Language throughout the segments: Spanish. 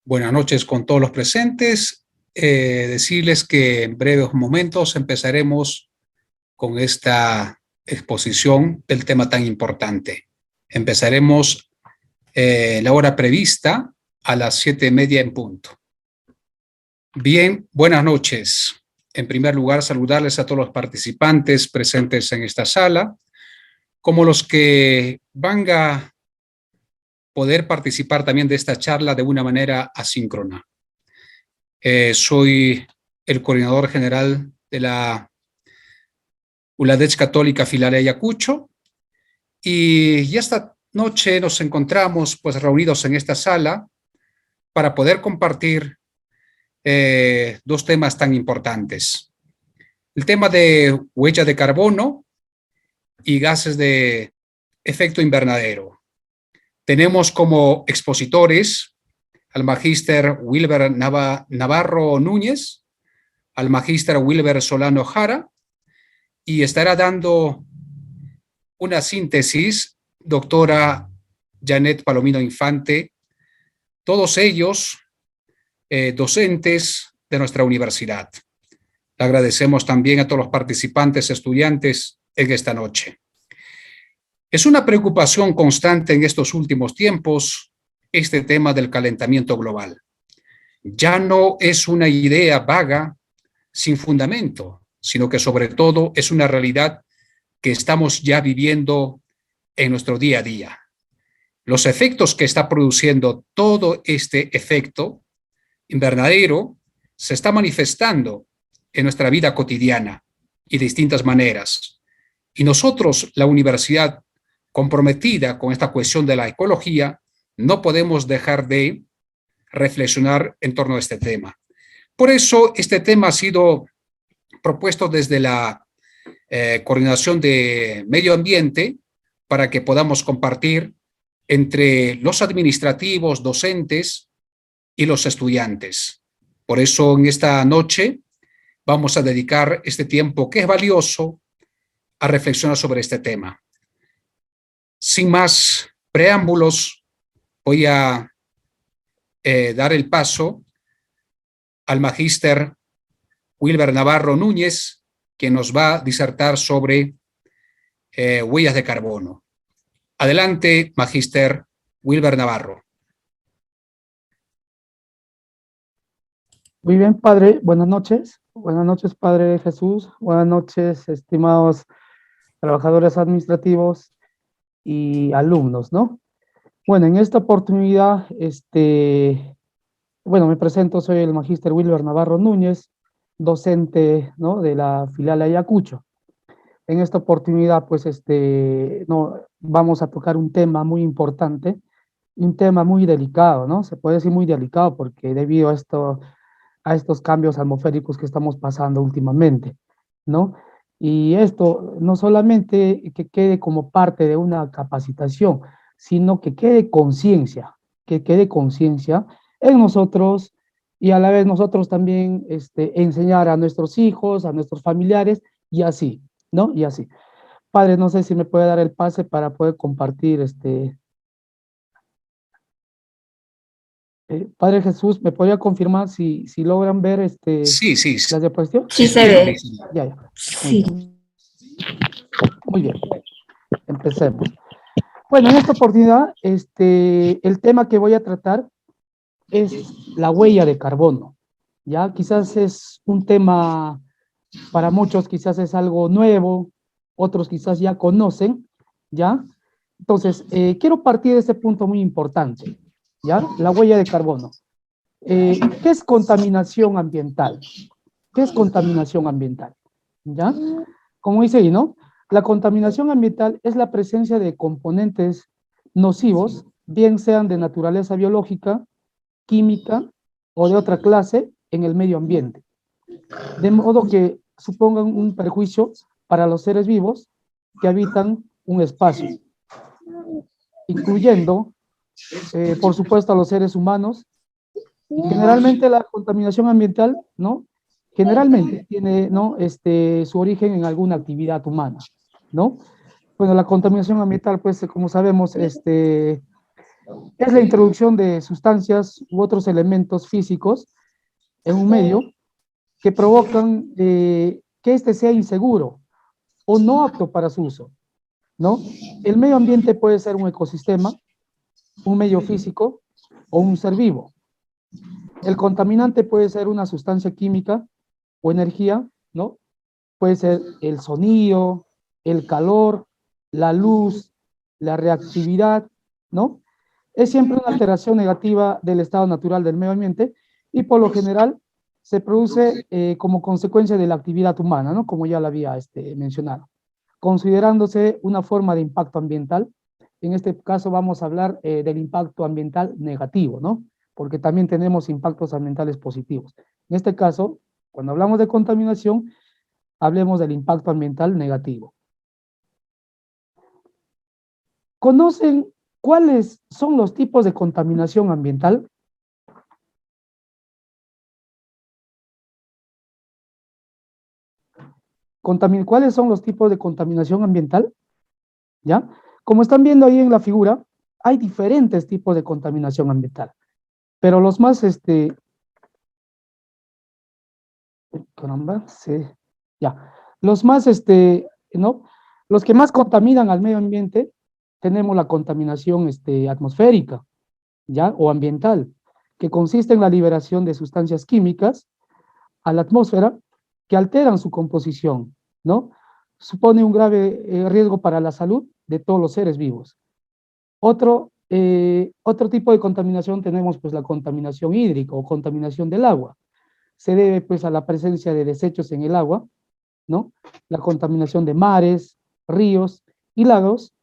Buenas noches con todos los presentes. Decirles que en breves momentos empezaremos con esta exposición del tema tan importante. Empezaremos la hora prevista a las 7:30 en punto. Bien, buenas noches. En primer lugar, saludarles a todos los participantes presentes en esta sala, como los que van a poder participar también de esta charla de una manera asíncrona. Soy el coordinador general de la ULADECH Católica Filial Ayacucho y esta noche nos encontramos pues reunidos en esta sala para poder compartir dos temas tan importantes. El tema de huella de carbono y gases de efecto invernadero. Tenemos como expositores al magíster Wilber Navarro Núñez, al magíster Wilber Solano Jara, y estará dando una síntesis doctora Janet Palomino Infante, todos ellos docentes de nuestra universidad. Le agradecemos también a todos los participantes, estudiantes en esta noche. Es una preocupación constante en estos últimos tiempos este tema del calentamiento global. Ya no es una idea vaga, sin fundamento, sino que sobre todo es una realidad que estamos ya viviendo en nuestro día a día. Los efectos que está produciendo todo este efecto invernadero se está manifestando en nuestra vida cotidiana y de distintas maneras. Y nosotros, la universidad comprometida con esta cuestión de la ecología, no podemos dejar de reflexionar en torno a este tema. Por eso, este tema ha sido propuesto desde la coordinación de medio ambiente para que podamos compartir entre los administrativos, docentes y los estudiantes. Por eso, en esta noche vamos a dedicar este tiempo que es valioso a reflexionar sobre este tema. Sin más preámbulos, voy a dar el paso al magíster Wilber Navarro Núñez, que nos va a disertar sobre huellas de carbono. Adelante, magíster Wilber Navarro. Muy bien, padre. Buenas noches. Buenas noches, padre Jesús. Buenas noches, estimados trabajadores administrativos y alumnos, ¿no? Bueno, en esta oportunidad, me presento, soy el magíster Wilber Navarro Núñez, docente, ¿no?, de la filial Ayacucho. En esta oportunidad, pues, vamos a tocar un tema muy importante, un tema muy delicado, ¿no? Se puede decir muy delicado porque debido a estos cambios atmosféricos que estamos pasando últimamente, ¿no? Y esto no solamente que quede como parte de una capacitación, sino que quede conciencia en nosotros y a la vez nosotros también enseñar a nuestros hijos, a nuestros familiares y así, ¿no? Y así. Padre, no sé si me puede dar el pase para poder compartir Padre Jesús, ¿me podría confirmar si logran ver Sí. la diapositiva? Sí se ve. Ya. Sí. Muy bien. Empecemos. Bueno, en esta oportunidad, el tema que voy a tratar es la huella de carbono. Ya, quizás es un tema para muchos, quizás es algo nuevo, otros quizás ya conocen, ¿ya? Entonces, quiero partir de este punto muy importante, ¿ya? La huella de carbono. ¿Qué es contaminación ambiental? ¿Qué es contaminación ambiental? ¿Ya? Como dice ahí, ¿no? La contaminación ambiental es la presencia de componentes nocivos, bien sean de naturaleza biológica, química o de otra clase en el medio ambiente, de modo que supongan un perjuicio para los seres vivos que habitan un espacio, incluyendo, por supuesto, a los seres humanos. Y generalmente la contaminación ambiental, ¿no?, generalmente tiene, ¿no?, su origen en alguna actividad humana, ¿no? Bueno, la contaminación ambiental, pues, como sabemos, Es la introducción de sustancias u otros elementos físicos en un medio que provocan que éste sea inseguro o no apto para su uso, ¿no? El medio ambiente puede ser un ecosistema, un medio físico o un ser vivo. El contaminante puede ser una sustancia química o energía, ¿no? Puede ser el sonido, el calor, la luz, la reactividad, ¿no? Es siempre una alteración negativa del estado natural del medio ambiente y por lo general se produce como consecuencia de la actividad humana, ¿no? Como ya lo había mencionado, considerándose una forma de impacto ambiental. En este caso vamos a hablar del impacto ambiental negativo, ¿no? Porque también tenemos impactos ambientales positivos. En este caso, cuando hablamos de contaminación, hablemos del impacto ambiental negativo. ¿Conocen cuáles son los tipos de contaminación ambiental? ¿Cuáles son los tipos de contaminación ambiental? ¿Ya? Como están viendo ahí en la figura, hay diferentes tipos de contaminación ambiental, pero los más, caramba, sí, ya, los más, ¿no? Los que más contaminan al medio ambiente, tenemos la contaminación, atmosférica, ¿ya? O ambiental, que consiste en la liberación de sustancias químicas a la atmósfera que alteran su composición, ¿no? Supone un grave riesgo para la salud de todos los seres vivos. Otro tipo de contaminación tenemos pues la contaminación hídrica o contaminación del agua. Se debe pues a la presencia de desechos en el agua, ¿no? La contaminación de mares, ríos y lagos,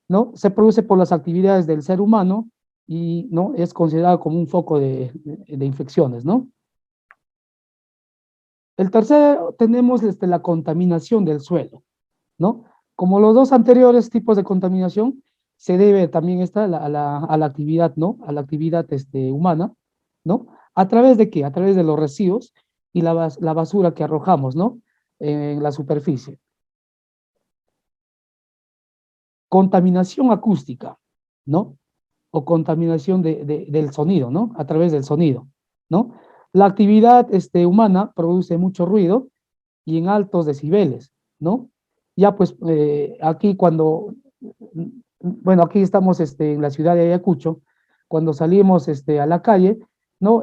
¿no? Se produce por las actividades del ser humano y, ¿no? Es considerado como un foco de infecciones, ¿no? El tercero tenemos la contaminación del suelo, ¿no? Como los dos anteriores tipos de contaminación, se debe también esta a la actividad, ¿no? A la actividad humana, ¿no? ¿A través de qué? A través de los residuos y la basura que arrojamos, ¿no? En la superficie. Contaminación acústica, ¿no? O contaminación del sonido, ¿no? A través del sonido, ¿no? La actividad humana produce mucho ruido y en altos decibeles, ¿no? Ya pues aquí cuando, bueno, aquí estamos en la ciudad de Ayacucho, cuando salimos a la calle, ¿no?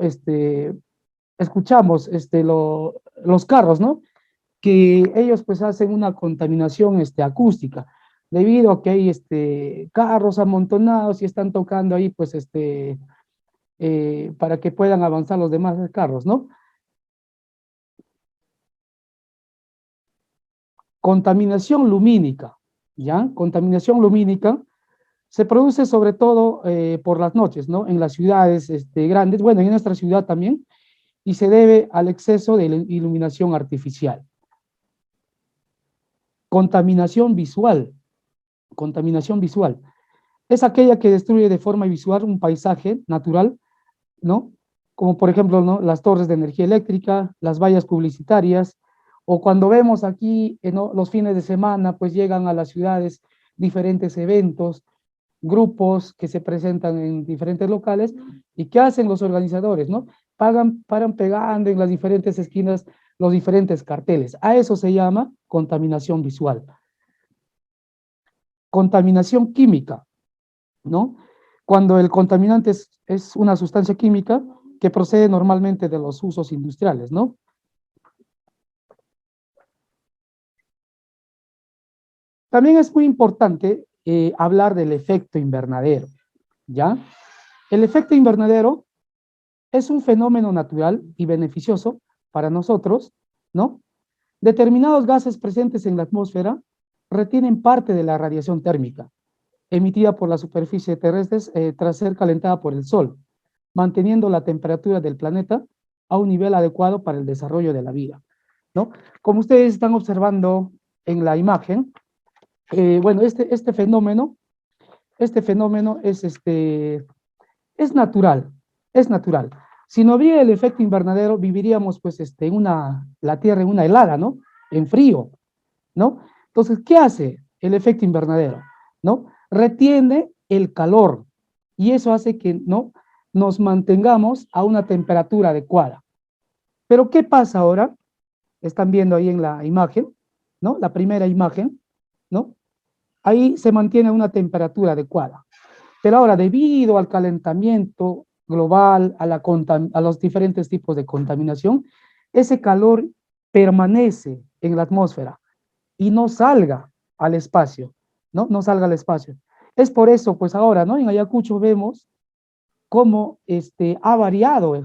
Escuchamos los carros, ¿no? Que ellos pues hacen una contaminación acústica, debido a que hay carros amontonados y están tocando ahí pues para que puedan avanzar los demás carros, ¿no? Contaminación lumínica, ¿ya? Contaminación lumínica se produce sobre todo por las noches, ¿no? En las ciudades grandes, bueno, en nuestra ciudad también, y se debe al exceso de iluminación artificial. Contaminación visual. Contaminación visual. Es aquella que destruye de forma visual un paisaje natural, ¿no? Como por ejemplo, ¿no? Las torres de energía eléctrica, las vallas publicitarias, o cuando vemos aquí, ¿no? Los fines de semana, pues llegan a las ciudades diferentes eventos, grupos que se presentan en diferentes locales, y ¿qué hacen los organizadores, no? Paran pegando en las diferentes esquinas los diferentes carteles. A eso se llama contaminación visual. Contaminación química, ¿no? Cuando el contaminante es una sustancia química que procede normalmente de los usos industriales, ¿no? También es muy importante hablar del efecto invernadero, ¿ya? El efecto invernadero es un fenómeno natural y beneficioso para nosotros, ¿no? Determinados gases presentes en la atmósfera retienen parte de la radiación térmica emitida por la superficie terrestre tras ser calentada por el Sol, manteniendo la temperatura del planeta a un nivel adecuado para el desarrollo de la vida, ¿no? Como ustedes están observando en la imagen, bueno, este fenómeno es natural, es natural. Si no hubiera el efecto invernadero, viviríamos pues la Tierra en una helada, ¿no? En frío, ¿no? Entonces, ¿qué hace el efecto invernadero? ¿No? Retiene el calor, y eso hace que, ¿no?, nos mantengamos a una temperatura adecuada. Pero ¿qué pasa ahora? Están viendo ahí en la imagen, ¿no? La primera imagen, ¿no? Ahí se mantiene una temperatura adecuada. Pero ahora, debido al calentamiento global, a los diferentes tipos de contaminación, ese calor permanece en la atmósfera y no salga al espacio, ¿no? No salga al espacio. Es por eso, pues ahora, ¿no? En Ayacucho vemos cómo ha variado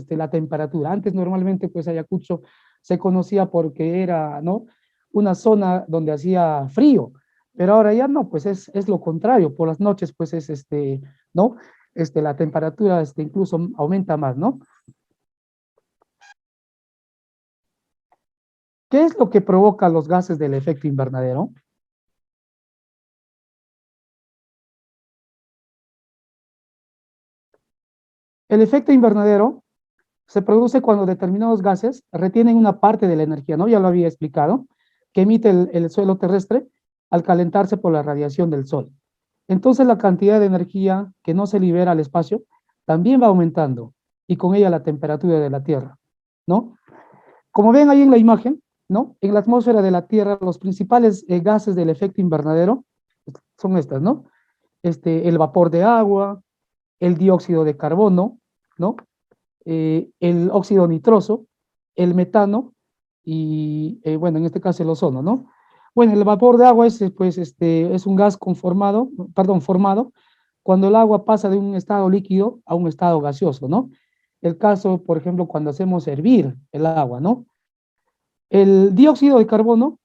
la temperatura. Antes normalmente pues Ayacucho se conocía porque era, ¿no?, una zona donde hacía frío, pero ahora ya no, pues es lo contrario. Por las noches pues es ¿no? La temperatura incluso aumenta más, ¿no? ¿Qué es lo que provoca los gases del efecto invernadero? El efecto invernadero se produce cuando determinados gases retienen una parte de la energía, ¿no? Ya lo había explicado, que emite el suelo terrestre al calentarse por la radiación del sol. Entonces la cantidad de energía que no se libera al espacio también va aumentando y con ella la temperatura de la Tierra, ¿no? Como ven ahí en la imagen, ¿no? En la atmósfera de la Tierra los principales gases del efecto invernadero son estas, ¿no? El vapor de agua, el dióxido de carbono, ¿no? El óxido nitroso, el metano y, bueno, en este caso el ozono, ¿no? Bueno, el vapor de agua es, pues, es un gas formado cuando el agua pasa de un estado líquido a un estado gaseoso, ¿no? El caso, por ejemplo, cuando hacemos hervir el agua, ¿no? El dióxido de carbono,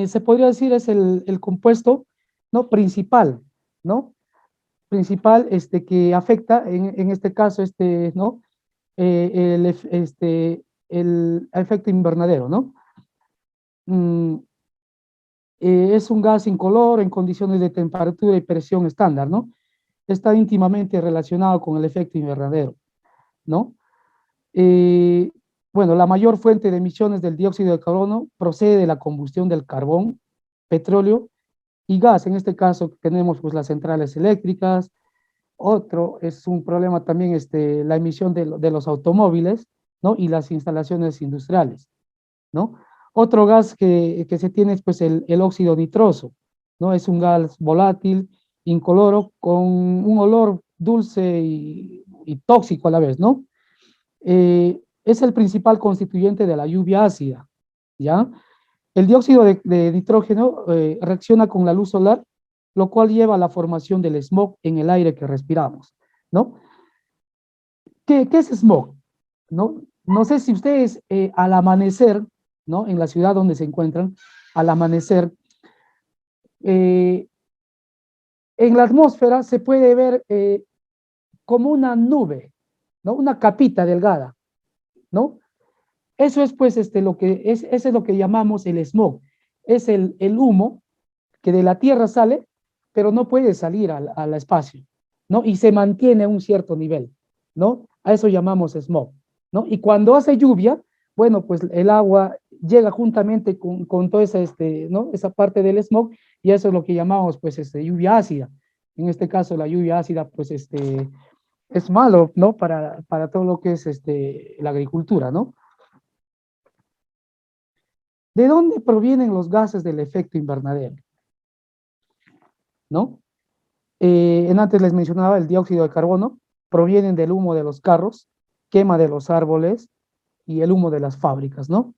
se podría decir, es el compuesto, ¿no?, principal, ¿no? Principal, que afecta, en este caso, ¿no?, el efecto invernadero, ¿no? Mm, es un gas incoloro en condiciones de temperatura y presión estándar, ¿no? Está íntimamente relacionado con el efecto invernadero, ¿no? Eh, bueno, la mayor fuente de emisiones del dióxido de carbono procede de la combustión del carbón, petróleo y gas. En este caso tenemos pues las centrales eléctricas. Otro es un problema también la emisión de los automóviles, ¿no?, y las instalaciones industriales, ¿no? Otro gas que se tiene es pues el óxido nitroso, ¿no? Es un gas volátil, incoloro, con un olor dulce y tóxico a la vez, ¿no? Es el principal constituyente de la lluvia ácida, ¿ya? El dióxido de nitrógeno reacciona con la luz solar, lo cual lleva a la formación del smog en el aire que respiramos, ¿no? ¿Qué es smog? ¿No? No sé si ustedes al amanecer, ¿no?, en la ciudad donde se encuentran, al amanecer, eh, en la atmósfera se puede ver como una nube, ¿no? Una capita delgada, ¿no? Eso es pues ese es lo que llamamos el smog. Es el humo que de la Tierra sale, pero no puede salir al espacio, ¿no? Y se mantiene a un cierto nivel, ¿no? A eso llamamos smog, ¿no? Y cuando hace lluvia, bueno, pues el agua llega juntamente con toda esa, ¿no?, esa parte del smog, y eso es lo que llamamos, pues, lluvia ácida. En este caso, la lluvia ácida, pues, es malo, ¿no?, para todo lo que es, la agricultura, ¿no? ¿De dónde provienen los gases del efecto invernadero? ¿No? Antes les mencionaba el dióxido de carbono, provienen del humo de los carros, quema de los árboles y el humo de las fábricas, ¿no?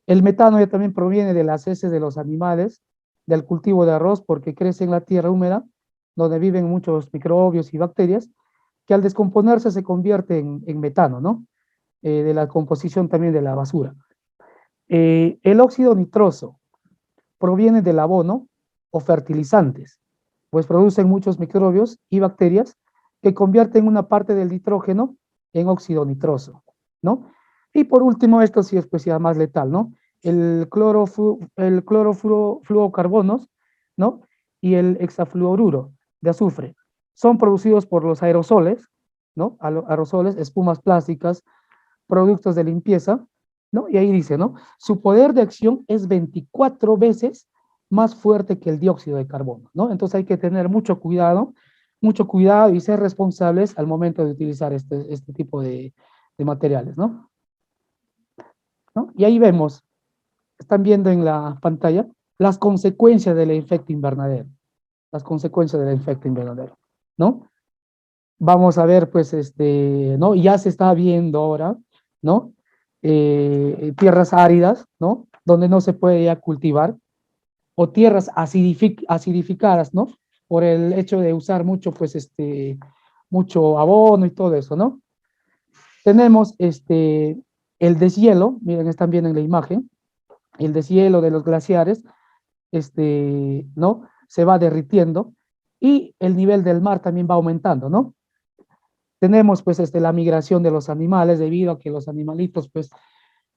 El metano ya también proviene de las heces de los animales, del cultivo de arroz, porque crece en la tierra húmeda, donde viven muchos microbios y bacterias, que al descomponerse se convierte en metano, ¿no? De la composición también de la basura. El óxido nitroso proviene del abono o fertilizantes, pues producen muchos microbios y bacterias que convierten una parte del nitrógeno en óxido nitroso, ¿no? Y por último, esto sí es pues ya más letal, ¿no? El clorofluorocarbonos, ¿no? Y el hexafluoruro de azufre. Son producidos por los aerosoles, ¿no? Aerosoles, espumas plásticas, productos de limpieza, ¿no? Y ahí dice, ¿no? Su poder de acción es 24 veces más fuerte que el dióxido de carbono, ¿no? Entonces hay que tener mucho cuidado mucho cuidado y ser responsables al momento de utilizar este tipo de materiales, ¿no? ¿No? Y ahí vemos, están viendo en la pantalla, las consecuencias del efecto invernadero, las consecuencias del efecto invernadero, ¿no? Vamos a ver, pues, ¿no? Ya se está viendo ahora, ¿no? Tierras áridas, ¿no? Donde no se puede ya cultivar, o tierras acidificadas, ¿no? Por el hecho de usar mucho, pues, mucho abono y todo eso, ¿no? Tenemos, el deshielo, miren, están viendo en la imagen, el deshielo de los glaciares, ¿no? Se va derritiendo y el nivel del mar también va aumentando, ¿no? Tenemos pues la migración de los animales debido a que los animalitos pues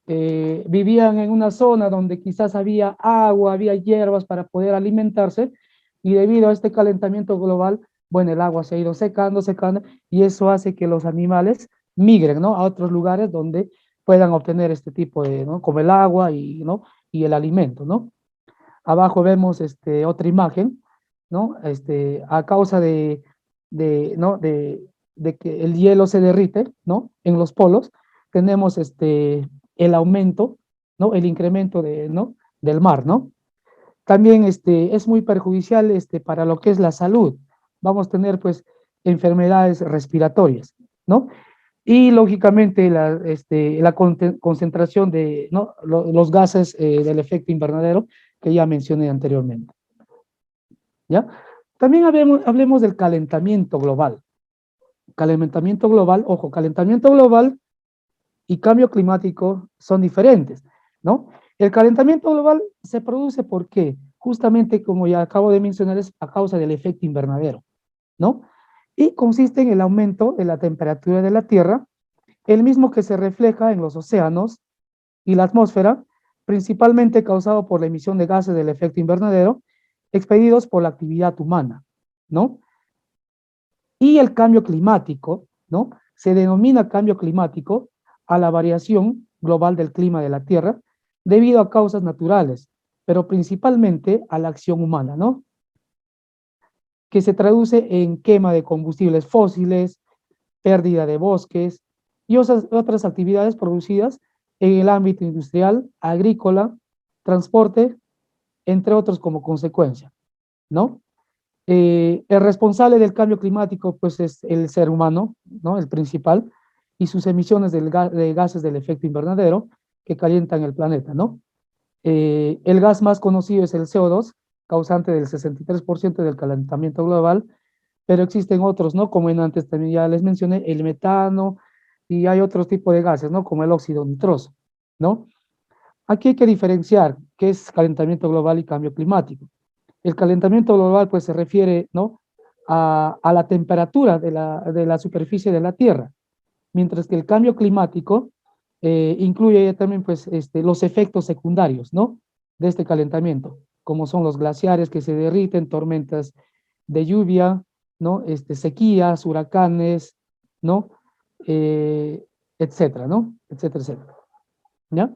vivían en una zona donde quizás había agua, había hierbas para poder alimentarse y debido a este calentamiento global, bueno, el agua se ha ido secando, secando y eso hace que los animales migren, ¿no? A otros lugares donde puedan obtener este tipo de, ¿no? Como el agua y, ¿no? Y el alimento, ¿no? Abajo vemos otra imagen, ¿no? A causa ¿no? de que el hielo se derrite, ¿no? En los polos, tenemos el aumento, ¿no? El incremento ¿no? Del mar, ¿no? También es muy perjudicial para lo que es la salud. Vamos a tener, pues, enfermedades respiratorias, ¿no? Y lógicamente la concentración de ¿no? los gases del efecto invernadero que ya mencioné anteriormente. ¿Ya? También hablemos del calentamiento global. Calentamiento global, ojo, calentamiento global y cambio climático son diferentes, ¿no? El calentamiento global se produce ¿por qué? Justamente como ya acabo de mencionar, es a causa del efecto invernadero, ¿no? Y consiste en el aumento de la temperatura de la Tierra, el mismo que se refleja en los océanos y la atmósfera, principalmente causado por la emisión de gases del efecto invernadero expedidos por la actividad humana, ¿no? Y el cambio climático, ¿no? Se denomina cambio climático a la variación global del clima de la Tierra debido a causas naturales, pero principalmente a la acción humana, ¿no? Que se traduce en quema de combustibles fósiles, pérdida de bosques y otras actividades producidas en el ámbito industrial, agrícola, transporte, entre otros como consecuencia, ¿no? El responsable del cambio climático, pues, es el ser humano, ¿no? El principal, y sus emisiones de gases del efecto invernadero que calientan el planeta, ¿no? El gas más conocido es el CO2, causante del 63% del calentamiento global, pero existen otros, ¿no? Como en antes también ya les mencioné, el metano, y hay otros tipos de gases, ¿no? Como el óxido nitroso, ¿no? Aquí hay que diferenciar qué es calentamiento global y cambio climático. El calentamiento global, pues, se refiere, ¿no? A la temperatura de la superficie de la Tierra, mientras que el cambio climático incluye también, pues, los efectos secundarios, ¿no? De este calentamiento, como son los glaciares que se derriten, tormentas de lluvia, ¿no? Sequías, huracanes, ¿no? Eh, etcétera, ¿no? Etcétera, etcétera. ¿Ya?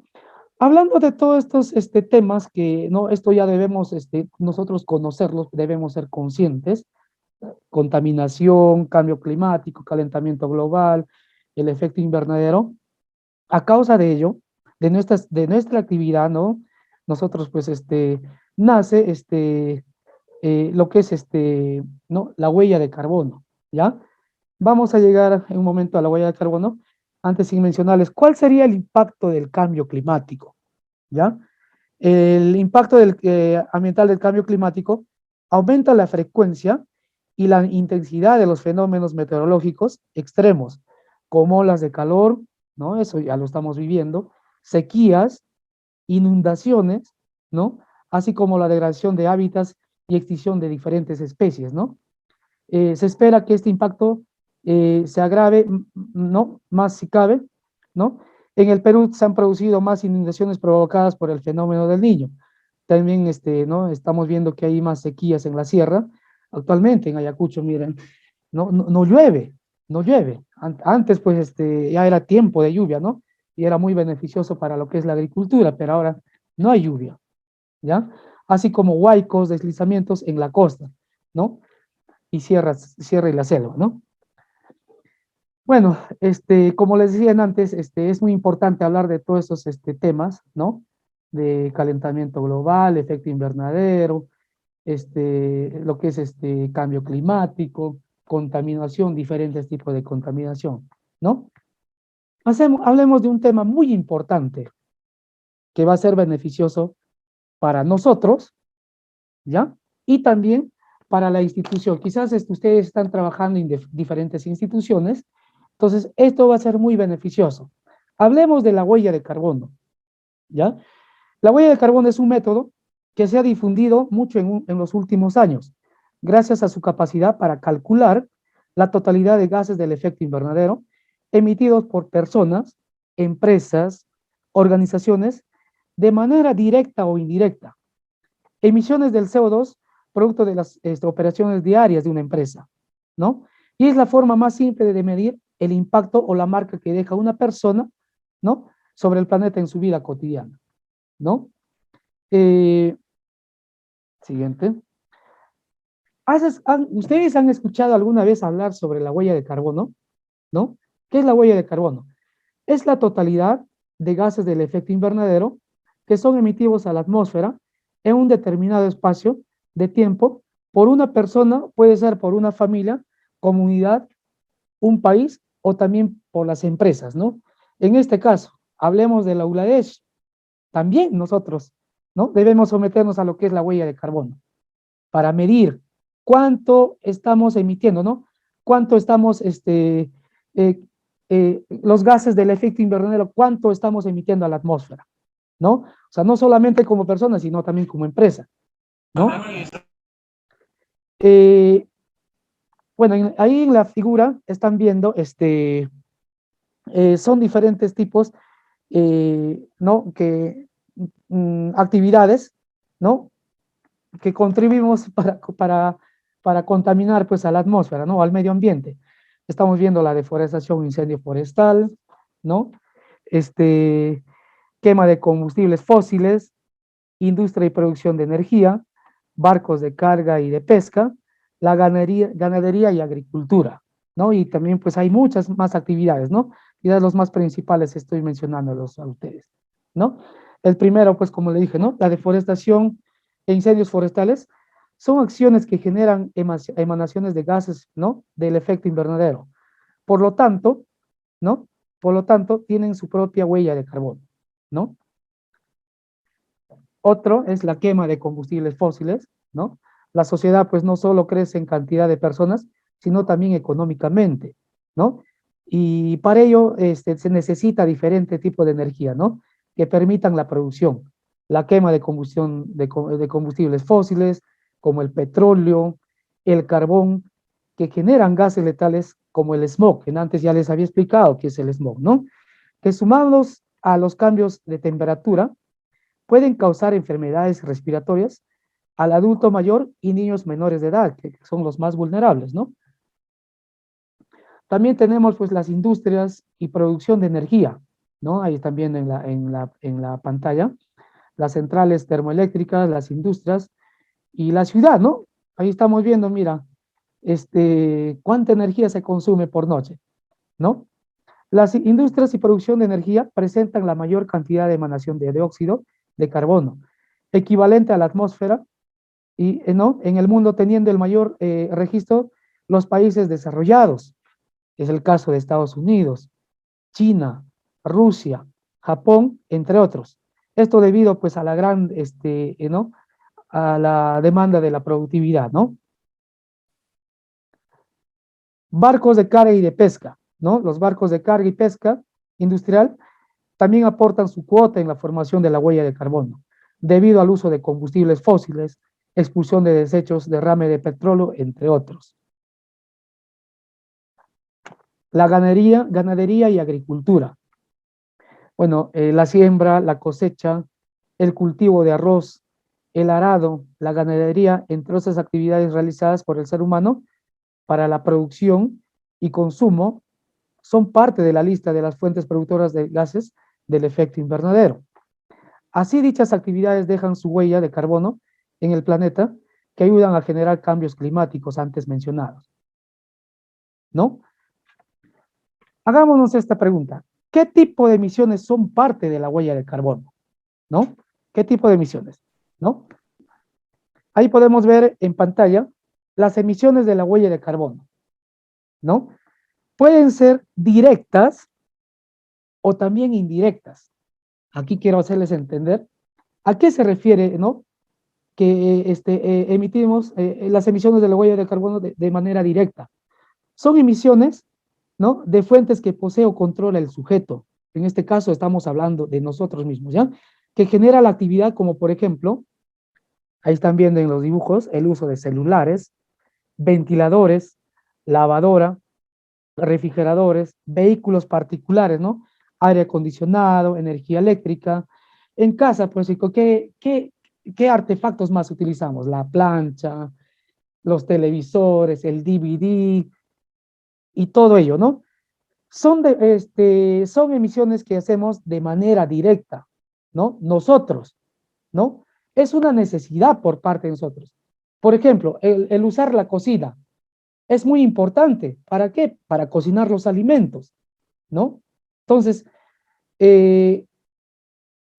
Hablando de todos estos temas que, ¿no? Esto ya debemos nosotros conocerlos, debemos ser conscientes, contaminación, cambio climático, calentamiento global, el efecto invernadero. A causa de ello, de nuestra actividad, ¿no? Nosotros, pues, nace lo que es ¿no? La huella de carbono, ¿ya? Vamos a llegar en un momento a la huella de carbono, antes sin mencionarles cuál sería el impacto del cambio climático, ¿ya? El impacto ambiental del cambio climático aumenta la frecuencia y la intensidad de los fenómenos meteorológicos extremos, como olas de calor, ¿no? Eso ya lo estamos viviendo, sequías, inundaciones, ¿no? Así como la degradación de hábitats y extinción de diferentes especies, ¿no? Se espera que este impacto se agrave, ¿no? Más si cabe, ¿no? En el Perú se han producido más inundaciones provocadas por el fenómeno del Niño. También, ¿no? Estamos viendo que hay más sequías en la sierra. Actualmente en Ayacucho, miren, no llueve, no llueve. Antes, pues, ya era tiempo de lluvia, ¿no? Y era muy beneficioso para lo que es la agricultura, pero ahora no hay lluvia, ¿ya? Así como huaicos, deslizamientos en la costa, ¿no? y Sierra y la Selva, ¿no? Bueno, como les decía antes, es muy importante hablar de todos esos temas, ¿no? De calentamiento global, efecto invernadero, lo que es cambio climático, contaminación, diferentes tipos de contaminación, ¿no? Hablemos de un tema muy importante que va a ser beneficioso para nosotros, ¿ya? Y también para la institución. Quizás ustedes están trabajando en diferentes instituciones, entonces esto va a ser muy beneficioso. Hablemos de la huella de carbono, ¿ya? La huella de carbono es un método que se ha difundido mucho en los últimos años, gracias a su capacidad para calcular la totalidad de gases del efecto invernadero emitidos por personas, empresas, organizaciones, de manera directa o indirecta. Emisiones del CO2, producto de las operaciones diarias de una empresa, ¿no? Y es la forma más simple de medir el impacto o la marca que deja una persona, ¿no? Sobre el planeta en su vida cotidiana, ¿no? Siguiente. ¿Ustedes han escuchado alguna vez hablar sobre la huella de carbono? ¿No? ¿Qué es la huella de carbono? Es la totalidad de gases del efecto invernadero que son emitidos a la atmósfera en un determinado espacio de tiempo por una persona, puede ser por una familia, comunidad, un país o también por las empresas, ¿no? En este caso, hablemos de la ULAESH, también nosotros, ¿no? Debemos someternos a lo que es la huella de carbono para medir cuánto estamos emitiendo, ¿no? Cuánto estamos, los gases del efecto invernadero, cuánto estamos emitiendo a la atmósfera, ¿no? O sea, no solamente como personas, sino también como empresa, ¿no? Bueno, ahí en la figura están viendo, son diferentes tipos, ¿no? Actividades, ¿no? Que contribuimos para contaminar pues a la atmósfera, ¿no? Al medio ambiente. Estamos viendo la deforestación, incendio forestal, ¿no? Quema de combustibles fósiles, industria y producción de energía, barcos de carga y de pesca, la ganadería y agricultura, ¿no? Y también pues hay muchas más actividades, ¿no? Y de los más principales estoy mencionándolos a ustedes, ¿no? El primero, pues como le dije, ¿no? La deforestación e incendios forestales son acciones que generan emanaciones de gases, ¿no? Del efecto invernadero. Por lo tanto, ¿no? Por lo tanto, tienen su propia huella de carbono, ¿no? Otro es la quema de combustibles fósiles, ¿no? La sociedad pues no solo crece en cantidad de personas, sino también económicamente, ¿no? Y para ello se necesita diferente tipo de energía, ¿no? Que permitan la producción, la quema de combustión de combustibles fósiles, como el petróleo, el carbón, que generan gases letales como el smog, que antes ya les había explicado qué es el smog, ¿no? Que sumados a los cambios de temperatura, pueden causar enfermedades respiratorias al adulto mayor y niños menores de edad, que son los más vulnerables, ¿no? También tenemos pues las industrias y producción de energía, ¿no? Ahí están viendo en la pantalla, las centrales termoeléctricas, las industrias y la ciudad, ¿no? Ahí estamos viendo, mira, cuánta energía se consume por noche, ¿no? Las industrias y producción de energía presentan la mayor cantidad de emanación de dióxido de carbono, equivalente a la atmósfera, y ¿no? En el mundo teniendo el mayor registro los países desarrollados. Es el caso de Estados Unidos, China, Rusia, Japón, entre otros. Esto debido pues a la gran, ¿no? A la demanda de la productividad, ¿no? Barcos de carga y de pesca, ¿no? Los barcos de carga y pesca industrial también aportan su cuota en la formación de la huella de carbono, debido al uso de combustibles fósiles, expulsión de desechos, derrame de petróleo, entre otros. La ganadería y agricultura. Bueno, la siembra, la cosecha, el cultivo de arroz, el arado, la ganadería, entre otras actividades realizadas por el ser humano para la producción y consumo, son parte de la lista de las fuentes productoras de gases del efecto invernadero. Así, dichas actividades dejan su huella de carbono en el planeta, que ayudan a generar cambios climáticos antes mencionados, ¿no? Hagámonos esta pregunta. ¿Qué tipo de emisiones son parte de la huella de carbono? ¿No? ¿Qué tipo de emisiones? ¿No? Ahí podemos ver en pantalla las emisiones de la huella de carbono, ¿no? Pueden ser directas o también indirectas. Aquí quiero hacerles entender a qué se refiere, ¿no? Que emitimos las emisiones de la huella de carbono de manera directa. Son emisiones, ¿no? De fuentes que posee o controla el sujeto. En este caso estamos hablando de nosotros mismos, ¿ya? Que genera la actividad como, por ejemplo, ahí están viendo en los dibujos el uso de celulares, ventiladores, lavadora, refrigeradores, vehículos particulares, ¿no? Aire acondicionado, energía eléctrica. En casa, pues, ¿qué artefactos más utilizamos? La plancha, los televisores, el DVD y todo ello, ¿no? Son emisiones que hacemos de manera directa, ¿no? Nosotros, ¿no? Es una necesidad por parte de nosotros. Por ejemplo, el usar la cocina es muy importante. ¿Para qué? Para cocinar los alimentos, ¿no? Entonces, eh,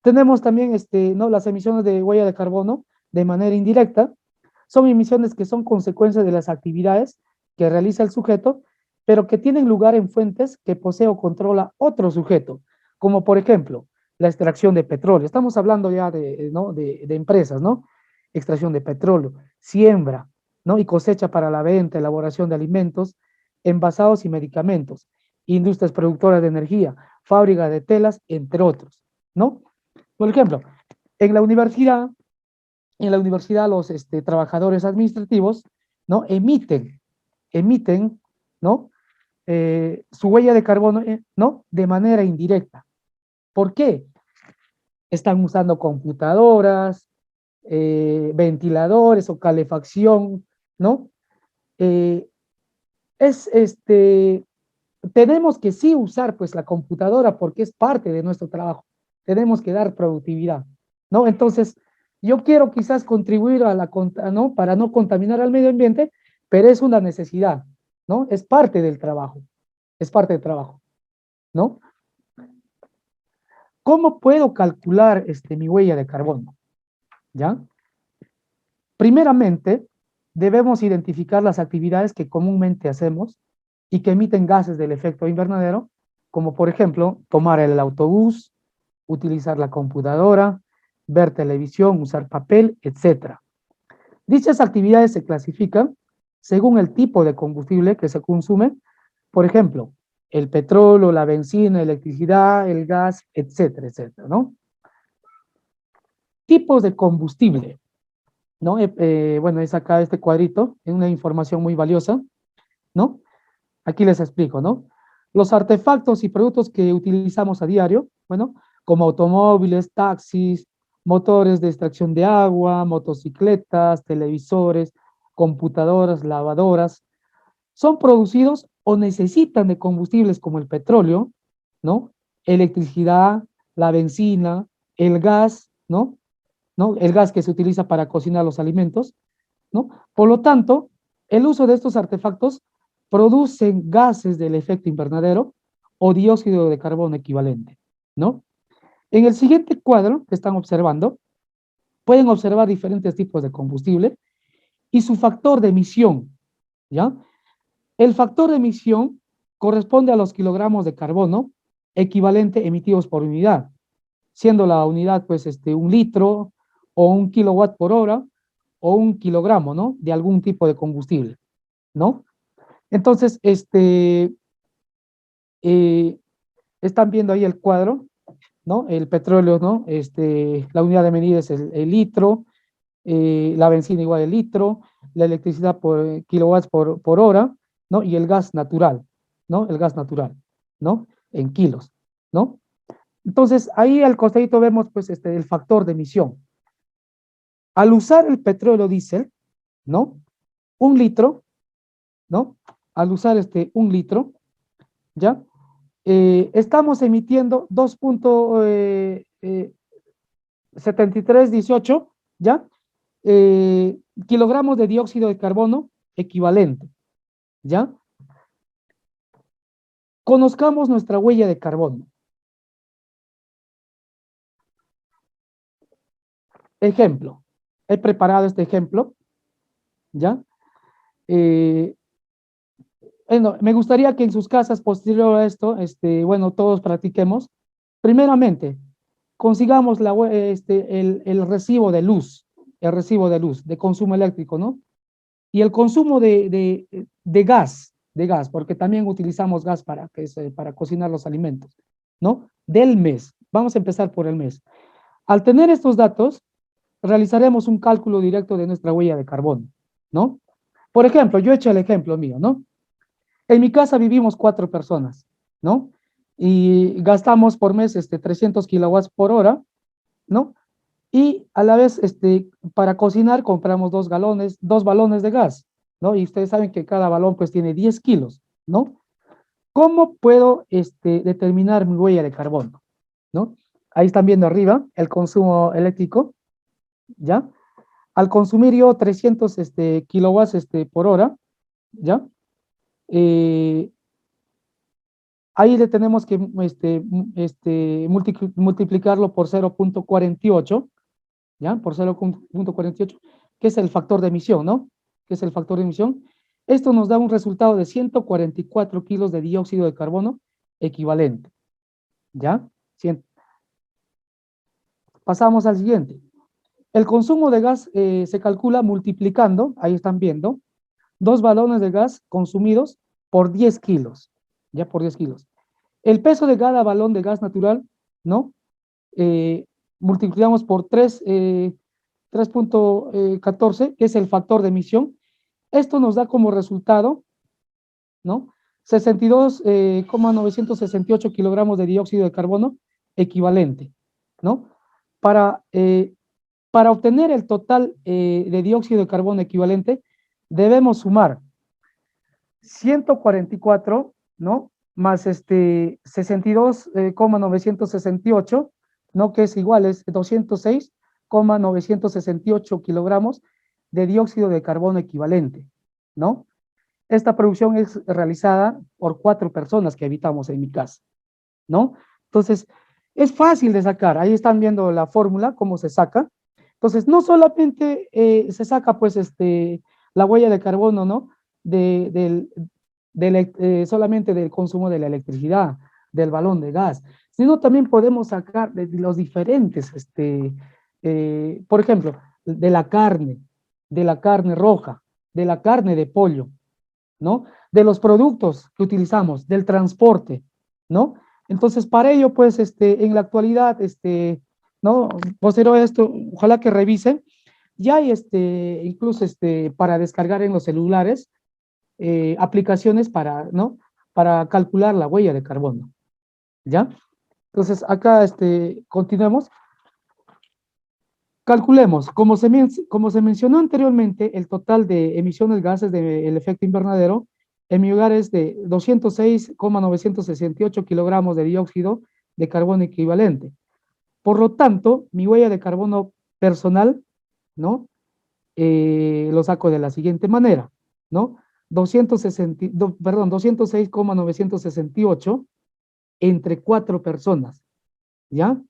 tenemos también ¿no? Las emisiones de huella de carbono de manera indirecta. Son emisiones que son consecuencias de las actividades que realiza el sujeto, pero que tienen lugar en fuentes que posee o controla otro sujeto, como por ejemplo la extracción de petróleo. Estamos hablando ya ¿no? de empresas, ¿no? Extracción de petróleo, siembra, ¿no? Y cosecha para la venta, elaboración de alimentos, envasados y medicamentos, industrias productoras de energía, fábrica de telas, entre otros, ¿no? Por ejemplo, en la universidad, los trabajadores administrativos, ¿no? Emiten, ¿no? Su huella de carbono, ¿no? De manera indirecta. ¿Por qué? Están usando computadoras, ventiladores o calefacción, ¿no? Eh, es tenemos que sí usar pues la computadora porque es parte de nuestro trabajo. Tenemos que dar productividad, ¿no? Entonces, yo quiero quizás contribuir ¿no? Para no contaminar al medio ambiente, pero es una necesidad, ¿no? Es parte del trabajo, es parte del trabajo, ¿no? ¿Cómo puedo calcular mi huella de carbono? ¿Ya? Primeramente, debemos identificar las actividades que comúnmente hacemos y que emiten gases del efecto invernadero, como por ejemplo, tomar el autobús, utilizar la computadora, ver televisión, usar papel, etcétera. Dichas actividades se clasifican según el tipo de combustible que se consume, por ejemplo, el petróleo, la benzina, electricidad, el gas, etcétera, etcétera, ¿no? Tipos de combustible, ¿no? Bueno, es acá este cuadrito, es una información muy valiosa, ¿no? Aquí les explico, ¿no? Los artefactos y productos que utilizamos a diario, bueno, como automóviles, taxis, motores de extracción de agua, motocicletas, televisores, computadoras, lavadoras, son producidos o necesitan de combustibles como el petróleo, ¿no? Electricidad, la benzina, el gas, ¿no? ¿No? El gas que se utiliza para cocinar los alimentos, ¿no? Por lo tanto, el uso de estos artefactos producen gases del efecto invernadero o dióxido de carbono equivalente, ¿no? En el siguiente cuadro que están observando, pueden observar diferentes tipos de combustible y su factor de emisión, ¿ya? El factor de emisión corresponde a los kilogramos de carbono equivalente emitidos por unidad, siendo la unidad, pues, un litro o un kilowatt por hora o un kilogramo, ¿no? De algún tipo de combustible, ¿no? Entonces, eh, están viendo ahí el cuadro, ¿no? El petróleo, ¿no? La unidad de medida es el litro, la benzina igual el litro, la electricidad por kilowatts por hora, ¿no? Y el gas natural, ¿no? El gas natural, ¿no? En kilos, ¿no? Entonces, ahí al costadito vemos, pues, el factor de emisión. Al usar el petróleo diésel, ¿no? Un litro, ¿no? Al usar un litro, ¿ya? Estamos emitiendo 2.7318, ¿ya? kilogramos de dióxido de carbono equivalente, ¿ya? Conozcamos nuestra huella de carbono. Ejemplo, he preparado este ejemplo, ¿ya? Bueno, me gustaría que en sus casas, posterior a esto, bueno, todos practiquemos. Primeramente, consigamos el recibo de luz, de consumo eléctrico, ¿no? Y el consumo de gas, porque también utilizamos gas para cocinar los alimentos, ¿no? Del mes. Vamos a empezar por el mes. Al tener estos datos, realizaremos un cálculo directo de nuestra huella de carbono, ¿no? Por ejemplo, yo he hecho el ejemplo mío, ¿no? En mi casa vivimos 4 personas, ¿no? Y gastamos por mes 300 kilowatts por hora, ¿no? Y a la vez, para cocinar compramos 2 balones de gas, ¿no? Y ustedes saben que cada balón pues tiene 10 kilos, ¿no? ¿Cómo puedo determinar mi huella de carbono? ¿No? Ahí están viendo arriba el consumo eléctrico, ¿ya? Al consumir yo 300 kilowatts por hora, ¿ya? Eh, Ahí le tenemos que multiplicarlo por 0,48, ¿ya? Por 0,48, que es el factor de emisión, ¿no? Que es el factor de emisión. Esto nos da un resultado de 144 kilos de dióxido de carbono equivalente, ¿ya? Pasamos al siguiente. El consumo de gas se calcula multiplicando, ahí están viendo, 2 balones de gas consumidos por 10 kilos, ya por 10 kilos. El peso de cada balón de gas natural, ¿no? Multiplicamos por 3.14, que es el factor de emisión. Esto nos da como resultado, ¿no? 62,968 kilogramos de dióxido de carbono equivalente, ¿no? Para, eh, para obtener el total de dióxido de carbono equivalente, debemos sumar 144, ¿no? Más 62,968, ¿no? Que es igual, es 206,968 kilogramos de dióxido de carbono equivalente, ¿no? Esta producción es realizada por 4 personas que habitamos en mi casa, ¿no? Entonces, es fácil de sacar. Ahí están viendo la fórmula, cómo se saca. Entonces, no solamente se saca, pues, la huella de carbono, ¿no? Solamente del consumo de la electricidad, del balón de gas, sino también podemos sacar de los diferentes, por ejemplo, de la carne roja, de la carne de pollo, ¿no? De los productos que utilizamos, del transporte, ¿no? Entonces, para ello, pues, en la actualidad, ¿no? Posterior a esto, ojalá que revisen, ya hay, incluso, para descargar en los celulares, aplicaciones ¿no? Para calcular la huella de carbono, ¿ya? Entonces, acá, continuemos. Calculemos, como se mencionó anteriormente, el total de emisiones de gases del efecto invernadero en mi hogar es de 206,968 kilogramos de dióxido de carbono equivalente. Por lo tanto, mi huella de carbono personal, ¿no? Lo saco de la siguiente manera, ¿no? 206,968 entre 4 personas, ¿ya?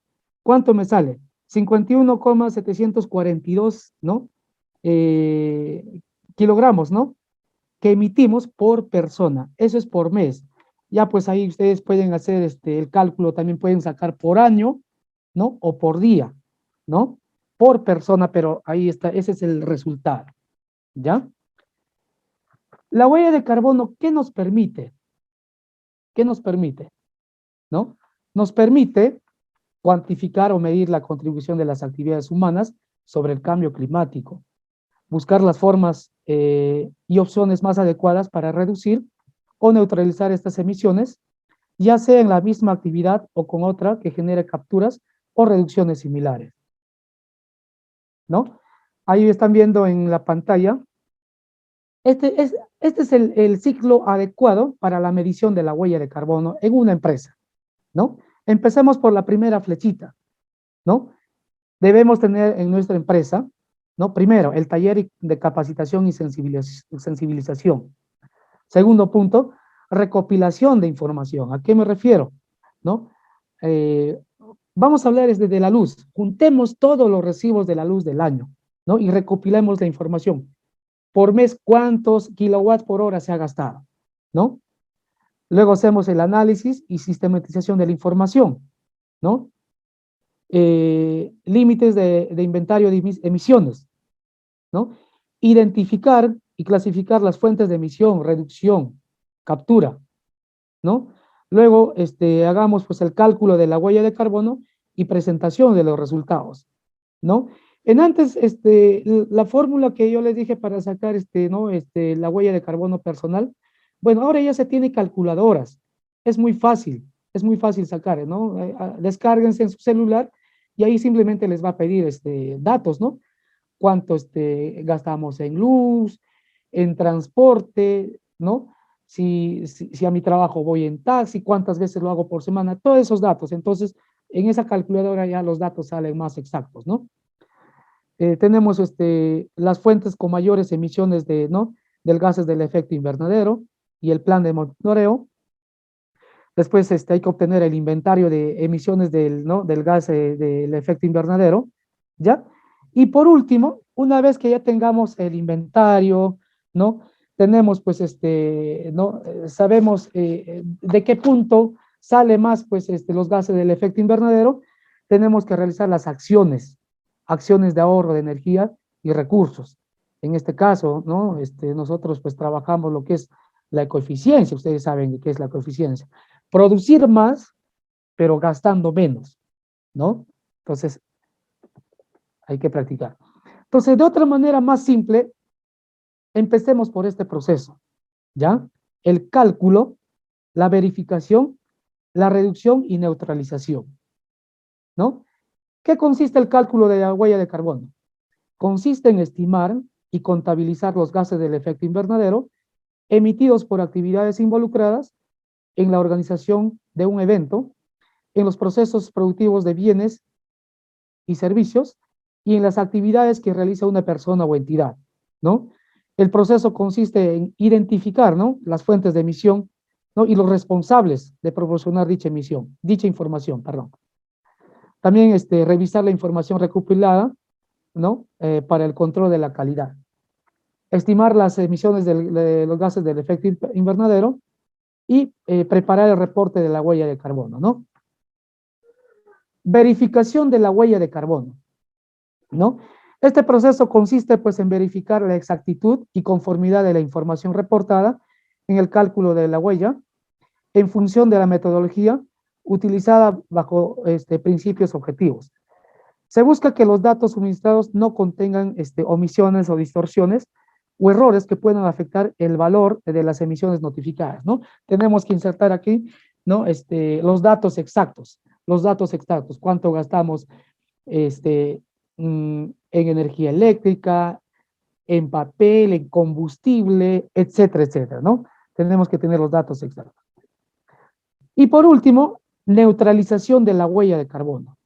¿Cuánto me sale? 51,742, ¿no? Kilogramos, ¿no? Que emitimos por persona. Eso es por mes. Ya pues ahí ustedes pueden hacer el cálculo, también pueden sacar por año, ¿no? O por día, ¿no? Por persona, pero ahí está, ese es el resultado, ¿ya? La huella de carbono, ¿qué nos permite? ¿Qué nos permite? ¿No? Nos permite cuantificar o medir la contribución de las actividades humanas sobre el cambio climático, buscar las formas y opciones más adecuadas para reducir o neutralizar estas emisiones, ya sea en la misma actividad o con otra que genere capturas o reducciones similares, ¿no? Ahí están viendo en la pantalla. Este es el ciclo adecuado para la medición de la huella de carbono en una empresa, ¿no? Empecemos por la primera flechita, ¿no? Debemos tener en nuestra empresa, ¿no? Primero, el taller de capacitación y sensibilización. Segundo punto, recopilación de información. ¿A qué me refiero? ¿No? Vamos a hablar desde de la luz. Juntemos todos los recibos de la luz del año, ¿no? Y recopilemos la información. Por mes, ¿cuántos kilowatts por hora se ha gastado? ¿No? Luego hacemos el análisis y sistematización de la información, ¿no? Límites de inventario de emisiones, ¿no? Identificar y clasificar las fuentes de emisión, reducción, captura, ¿no? Luego, hagamos pues el cálculo de la huella de carbono y presentación de los resultados, ¿no? En antes, la fórmula que yo les dije para sacar, ¿no? La huella de carbono personal, bueno, ahora ya se tiene calculadoras, es muy fácil sacar, ¿no? Descárguense en su celular y ahí simplemente les va a pedir, datos, ¿no? Cuánto, gastamos en luz, en transporte, ¿no? Si a mi trabajo voy en taxi, cuántas veces lo hago por semana, todos esos datos. Entonces, en esa calculadora ya los datos salen más exactos, ¿no? Tenemos las fuentes con mayores emisiones ¿no? del gases del efecto invernadero y el plan de monitoreo. Después hay que obtener el inventario de emisiones ¿no? del gas del efecto invernadero, ¿ya? Y por último, una vez que ya tengamos el inventario, ¿no? Tenemos, pues, ¿no? Sabemos de qué punto sale más, pues, los gases del efecto invernadero, tenemos que realizar las acciones de ahorro de energía y recursos. En este caso, ¿no? Nosotros, pues, trabajamos lo que es la ecoeficiencia, ustedes saben qué es la ecoeficiencia. Producir más, pero gastando menos, ¿no? Entonces, hay que practicar. Entonces, de otra manera más simple, empecemos por este proceso, ¿ya? El cálculo, la verificación, la reducción y neutralización, ¿no? ¿Qué consiste el cálculo de la huella de carbono? Consiste en estimar y contabilizar los gases del efecto invernadero emitidos por actividades involucradas en la organización de un evento, en los procesos productivos de bienes y servicios y en las actividades que realiza una persona o entidad, ¿no? El proceso consiste en identificar, ¿no? Las fuentes de emisión, ¿no? Y los responsables de proporcionar dicha información, perdón. También revisar la información recopilada, ¿no? Para el control de la calidad. Estimar las emisiones de los gases del efecto invernadero y preparar el reporte de la huella de carbono, ¿no? Verificación de la huella de carbono, ¿no? Este proceso consiste, pues, en verificar la exactitud y conformidad de la información reportada en el cálculo de la huella en función de la metodología utilizada bajo principios objetivos. Se busca que los datos suministrados no contengan omisiones o distorsiones o errores que puedan afectar el valor de las emisiones notificadas, ¿no? Tenemos que insertar aquí, ¿no? Los datos exactos, cuánto gastamos en energía eléctrica, en papel, en combustible, etcétera, etcétera, ¿no? Tenemos que tener los datos exactos. Y por último, neutralización de la huella de carbono,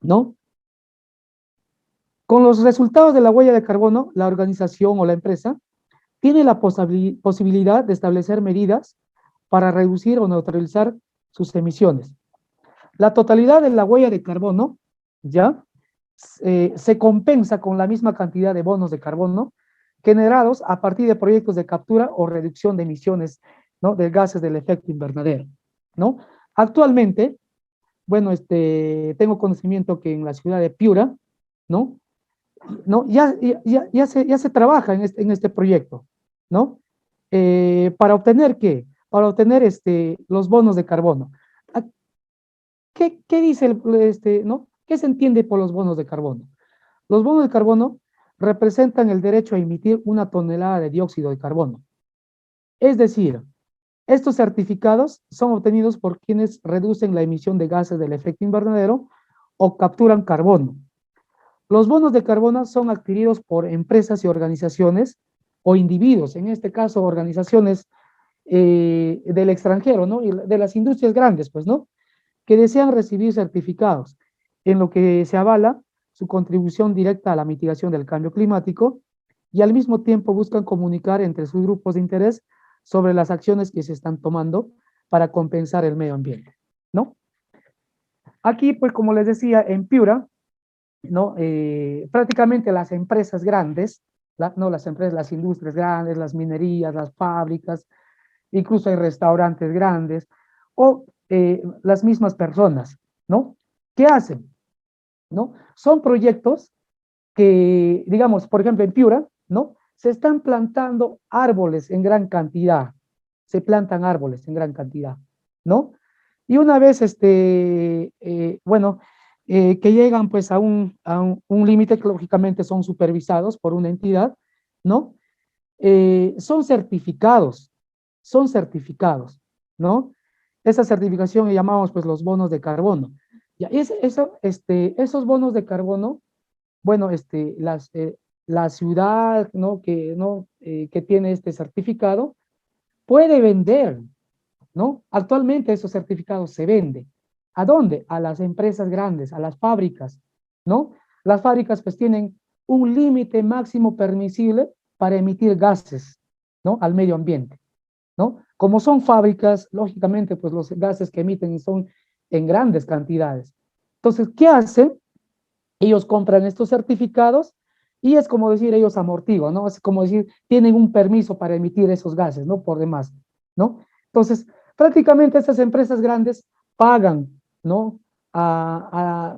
¿no? Con los resultados de la huella de carbono, la organización o la empresa tiene la posibilidad de establecer medidas para reducir o neutralizar sus emisiones. La totalidad de la huella de carbono, ¿ya? Se compensa con la misma cantidad de bonos de carbono generados a partir de proyectos de captura o reducción de emisiones, ¿no? De gases del efecto invernadero, ¿no? Actualmente, bueno, tengo conocimiento que en la ciudad de Piura, ¿no? ¿No? Ya se trabaja en este proyecto, ¿no? ¿Para obtener qué? Para obtener los bonos de carbono. ¿Qué dice no? ¿Qué se entiende por los bonos de carbono? Los bonos de carbono representan el derecho a emitir 1 tonelada de dióxido de carbono. Es decir, estos certificados son obtenidos por quienes reducen la emisión de gases del efecto invernadero o capturan carbono. Los bonos de carbono son adquiridos por empresas y organizaciones o individuos, en este caso organizaciones del extranjero, ¿no? Y de las industrias grandes, pues, ¿no? Que desean recibir certificados, en lo que se avala su contribución directa a la mitigación del cambio climático y al mismo tiempo buscan comunicar entre sus grupos de interés sobre las acciones que se están tomando para compensar el medio ambiente, ¿no? Aquí, pues como les decía, en Piura, ¿no? Prácticamente las empresas grandes, no las empresas, las industrias grandes, las minerías, las fábricas, incluso hay restaurantes grandes, o las mismas personas, ¿no? ¿Qué hacen? ¿No? Son proyectos que, digamos, por ejemplo, en Piura, ¿no? Se están plantando árboles en gran cantidad, se plantan árboles en gran cantidad, ¿no? Y una vez, bueno, que llegan pues a un límite que lógicamente son supervisados por una entidad, ¿no? Son certificados, ¿no? Esa certificación le llamamos pues los bonos de carbono. Ya, esos bonos de carbono, bueno, la ciudad, ¿no? Que tiene este certificado puede vender, ¿no? Actualmente esos certificados se venden. ¿A dónde? A las empresas grandes, a las fábricas, ¿no? Las fábricas pues tienen un límite máximo permisible para emitir gases, ¿no? Al medio ambiente, ¿no? Como son fábricas, lógicamente pues los gases que emiten son en grandes cantidades. Entonces, ¿qué hacen? Ellos compran estos certificados y es como decir, ellos amortiguan, ¿no? Es como decir, tienen un permiso para emitir esos gases, ¿no? Por demás, ¿no? Entonces, prácticamente estas empresas grandes pagan, ¿no?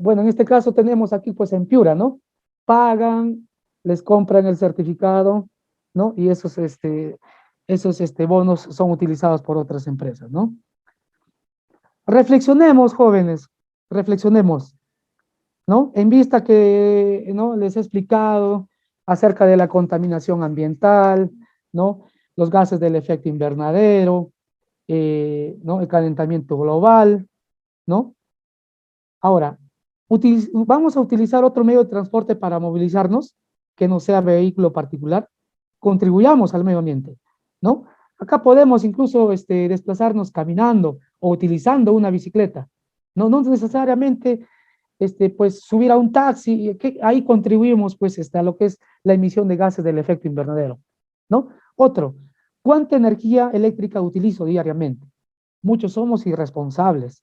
Bueno, en este caso tenemos aquí, pues en Piura, ¿no? Pagan, les compran el certificado, ¿no? Y esos bonos son utilizados por otras empresas, ¿no? Reflexionemos, jóvenes, reflexionemos. ¿No? En vista que, ¿no? Les he explicado acerca de la contaminación ambiental, ¿no? Los gases del efecto invernadero, ¿no? El calentamiento global, ¿no? Ahora, vamos a utilizar otro medio de transporte para movilizarnos, que no sea vehículo particular, contribuyamos al medio ambiente, ¿no? Acá podemos incluso desplazarnos caminando o utilizando una bicicleta, no necesariamente pues subir a un taxi, que ahí contribuimos pues a lo que es la emisión de gases del efecto invernadero, ¿no? Otro, ¿cuánta energía eléctrica utilizo diariamente? Muchos somos irresponsables,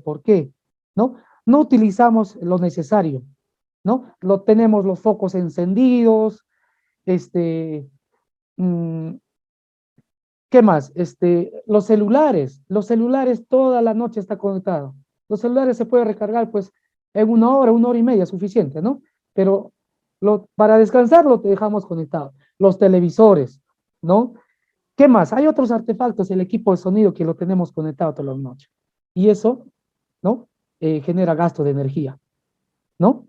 ¿por qué? ¿No? No utilizamos lo necesario, ¿no? Tenemos los focos encendidos, mm, ¿qué más? Los celulares toda la noche está conectado. Los celulares se puede recargar pues en una hora y media, suficiente, ¿no? Pero para descansar lo dejamos conectado. Los televisores, ¿no? ¿Qué más? Hay otros artefactos, el equipo de sonido que lo tenemos conectado toda la noche. Y eso, ¿no? Genera gasto de energía, ¿no?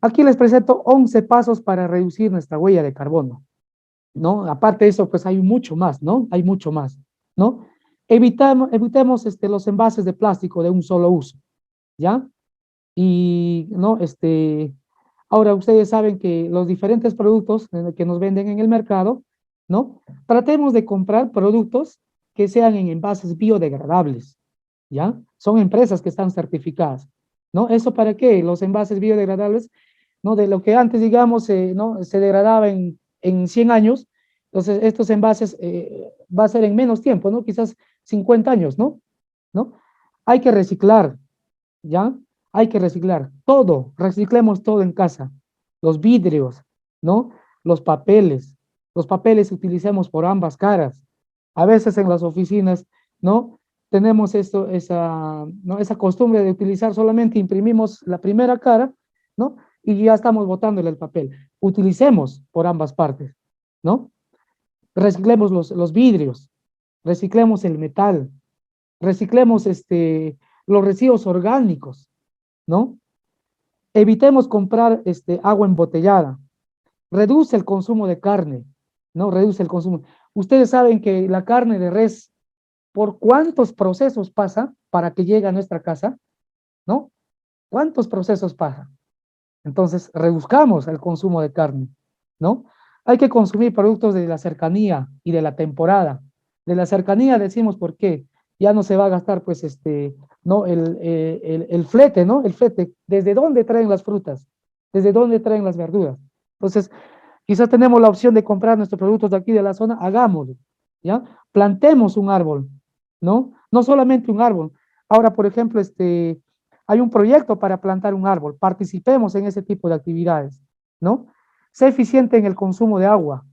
Aquí les presento 11 pasos para reducir nuestra huella de carbono. ¿No? Aparte de eso, pues hay mucho más, ¿no? Hay mucho más, ¿no? Evitemos los envases de plástico de un solo uso, ¿ya? Y, ¿no? Ahora ustedes saben que los diferentes productos que nos venden en el mercado, ¿no? Tratemos de comprar productos que sean en envases biodegradables, ¿ya? Son empresas que están certificadas, ¿no? ¿Eso para qué? Los envases biodegradables, ¿no? De lo que antes, digamos, ¿no? Se degradaba en 100 años, entonces estos envases va a ser en menos tiempo, ¿no? Quizás 50 años, ¿no? ¿No? Hay que reciclar, ¿ya? Hay que reciclar todo, reciclemos todo en casa, los vidrios, ¿no? Los papeles utilicemos por ambas caras. A veces en las oficinas, ¿no? Tenemos ¿no? Esa costumbre de utilizar solamente imprimimos la primera cara, ¿no? Y ya estamos botándole el papel. Utilicemos por ambas partes, ¿no? Reciclemos los vidrios, reciclemos el metal, reciclemos los residuos orgánicos, ¿no? Evitemos comprar agua embotellada, reduce el consumo de carne, ¿no? Reduce el consumo. Ustedes saben que la carne de res, ¿por cuántos procesos pasa para que llegue a nuestra casa? ¿No? ¿Cuántos procesos pasa? Entonces, reduzcamos el consumo de carne, ¿no? Hay que consumir productos de la cercanía y de la temporada. De la cercanía decimos por qué. Ya no se va a gastar, pues, ¿no? El flete, ¿no? El flete, ¿desde dónde traen las frutas? ¿Desde dónde traen las verduras? Entonces, quizás tenemos la opción de comprar nuestros productos de aquí de la zona, hagámoslo, ¿ya? Plantemos un árbol, ¿no? No solamente un árbol. Ahora, por ejemplo, hay un proyecto para plantar un árbol, participemos en ese tipo de actividades, ¿no? Sé eficiente en el consumo de agua,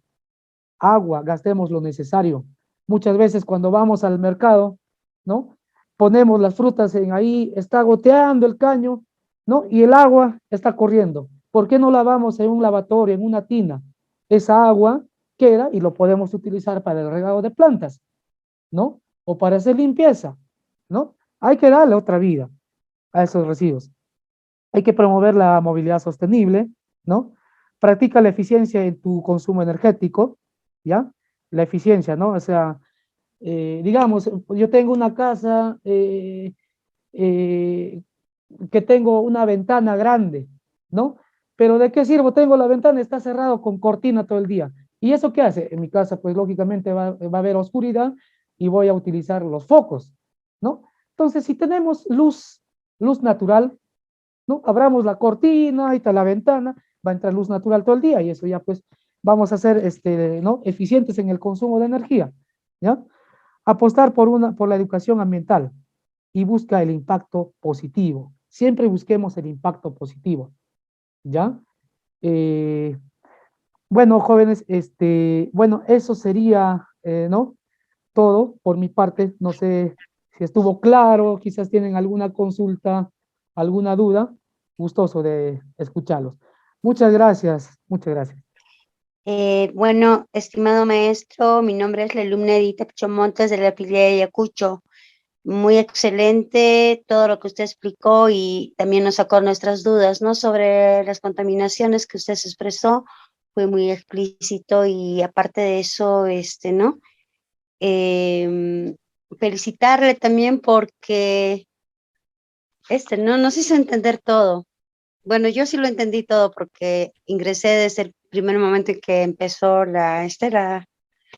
gastemos lo necesario. Muchas veces cuando vamos al mercado, ¿no? Ponemos las frutas en ahí, está goteando el caño, ¿no? Y el agua está corriendo. ¿Por qué no lavamos en un lavatorio, en una tina? Esa agua queda y lo podemos utilizar para el regado de plantas, ¿no? O para hacer limpieza, ¿no? Hay que darle otra vida a esos residuos. Hay que promover la movilidad sostenible, ¿no? Practica la eficiencia en tu consumo energético, ¿ya? La eficiencia, ¿no? O sea, digamos, yo tengo una casa eh, que tengo una ventana grande, ¿no? Pero ¿de qué sirvo? Tengo la ventana, está cerrado con cortina todo el día. ¿Y eso qué hace? En mi casa, pues lógicamente va a haber oscuridad y voy a utilizar los focos, ¿no? Entonces, si tenemos luz natural, ¿no? Abramos la cortina, ahí está la ventana, va a entrar luz natural todo el día y eso ya pues vamos a ser ¿no? eficientes en el consumo de energía, ¿ya? Apostar por la educación ambiental y busca el impacto positivo. Siempre busquemos el impacto positivo, ¿ya? Eh, bueno, jóvenes, bueno, eso sería, ¿no? Todo por mi parte. No sé si estuvo claro, quizás tienen alguna consulta, alguna duda. Gustoso de escucharlos. Muchas gracias, muchas gracias. Bueno, estimado maestro, mi nombre es la alumna Edith Montes de la filial de Ayacucho. Muy excelente todo lo que usted explicó y también nos sacó nuestras dudas, ¿no? Sobre las contaminaciones que usted se expresó, fue muy explícito y aparte de eso, ¿no? Felicitarle también porque, ¿no? Nos hizo entender todo. Bueno, yo sí lo entendí todo porque ingresé desde el primer momento en que empezó la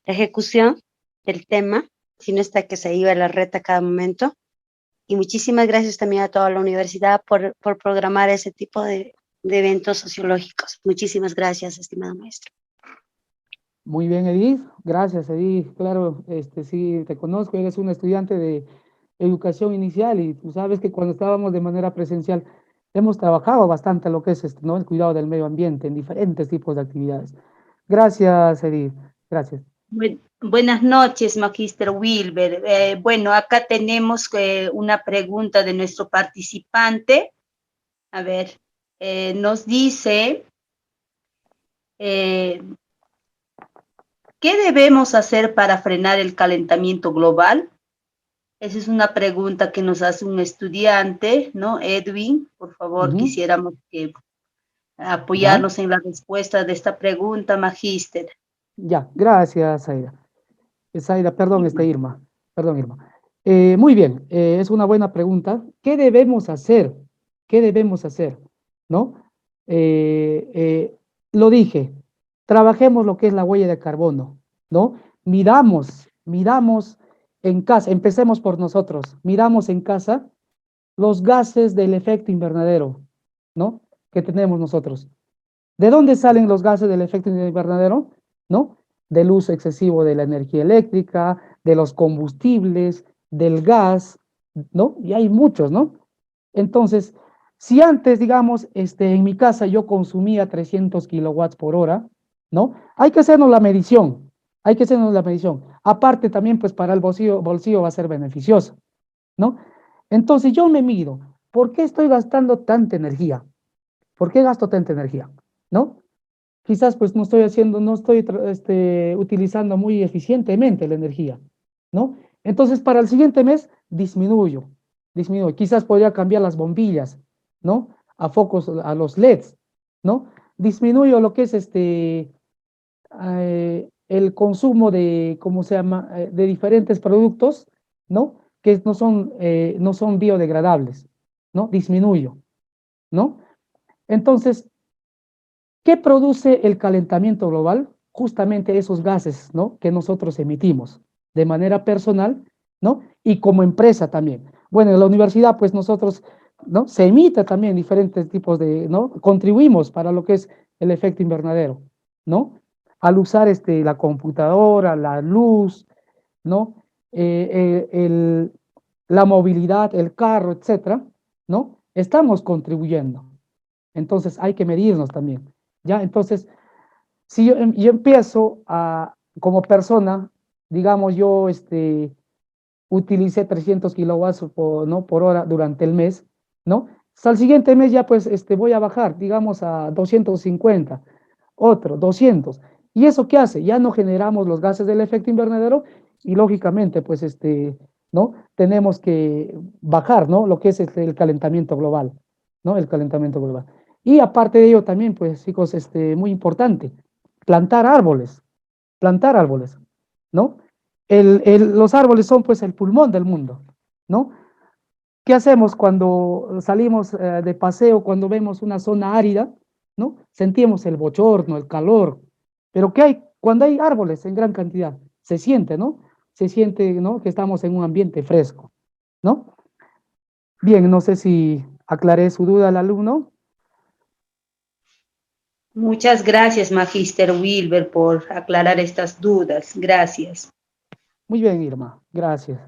ejecución del tema, sino hasta que se iba a la red a cada momento. Y muchísimas gracias también a toda la universidad por programar ese tipo de eventos sociológicos. Muchísimas gracias, estimado maestro. Muy bien, Edith. Gracias, Edith. Claro, sí, te conozco, eres un estudiante de educación inicial y tú sabes que cuando estábamos de manera presencial hemos trabajado bastante lo que es ¿no? el cuidado del medio ambiente en diferentes tipos de actividades. Gracias, Edith. Gracias. Buenas noches, Magíster Wilber. Bueno, acá tenemos una pregunta de nuestro participante. A ver, nos dice, ¿qué debemos hacer para frenar el calentamiento global? Esa es una pregunta que nos hace un estudiante, ¿no? Edwin, por favor, quisiéramos que apoyarnos en la respuesta de esta pregunta, Magíster. Ya, gracias, Zaida. Zaida, perdón, Irma. Perdón, Irma. Muy bien, es una buena pregunta. ¿Qué debemos hacer? ¿Qué debemos hacer? ¿No? Lo dije, trabajemos lo que es la huella de carbono, ¿no? Miramos en casa, empecemos por nosotros, miramos en casa los gases del efecto invernadero, ¿no? Que tenemos nosotros. ¿De dónde salen los gases del efecto invernadero? ¿No? Del uso excesivo de la energía eléctrica, de los combustibles, del gas, ¿no? Y hay muchos, ¿no? Entonces, si antes, digamos, en mi casa yo consumía 300 kilowatts por hora, ¿no? Hay que hacernos la medición, hay que hacernos la medición. Aparte también, pues para el bolsillo va a ser beneficioso, ¿no? Entonces yo me mido, ¿por qué estoy gastando tanta energía? ¿Por qué gasto tanta energía? ¿No? Quizás pues no estoy utilizando muy eficientemente la energía, ¿no? Entonces para el siguiente mes disminuyo. Quizás podría cambiar las bombillas, ¿no? A focos, a los LEDs, ¿no? Disminuyo lo que es el consumo de, ¿cómo se llama? De diferentes productos, ¿no? Que no son biodegradables, ¿no? Disminuyo, ¿no? Entonces, ¿qué produce el calentamiento global? Justamente esos gases, ¿no? Que nosotros emitimos de manera personal, ¿no? Y como empresa también. Bueno, en la universidad, pues nosotros, ¿no? Se emite también diferentes tipos de, ¿no? Contribuimos para lo que es el efecto invernadero, ¿no? Al usar la computadora, la luz, ¿no? La movilidad, el carro, etcétera, ¿no? Estamos contribuyendo. Entonces hay que medirnos también, ¿ya? Entonces, si yo empiezo como persona, digamos, yo utilicé 300 kilowatts ¿no? por hora durante el mes, ¿no? Hasta el siguiente mes ya pues voy a bajar, digamos, a 250, otro, 200. ¿Y eso qué hace? Ya no generamos los gases del efecto invernadero y lógicamente pues ¿no? Tenemos que bajar, ¿no? Lo que es el calentamiento global, ¿no? El calentamiento global. Y aparte de ello también, pues chicos, muy importante, plantar árboles, ¿no? Los árboles son pues el pulmón del mundo, ¿no? ¿Qué hacemos cuando salimos de paseo, cuando vemos una zona árida, ¿no? Sentimos el bochorno, el calor, pero ¿qué hay? Cuando hay árboles en gran cantidad, se siente, ¿no? Se siente, ¿no? Que estamos en un ambiente fresco, ¿no? Bien, no sé si aclaré su duda al alumno. Muchas gracias, Magíster Wilber, por aclarar estas dudas. Gracias. Muy bien, Irma, gracias.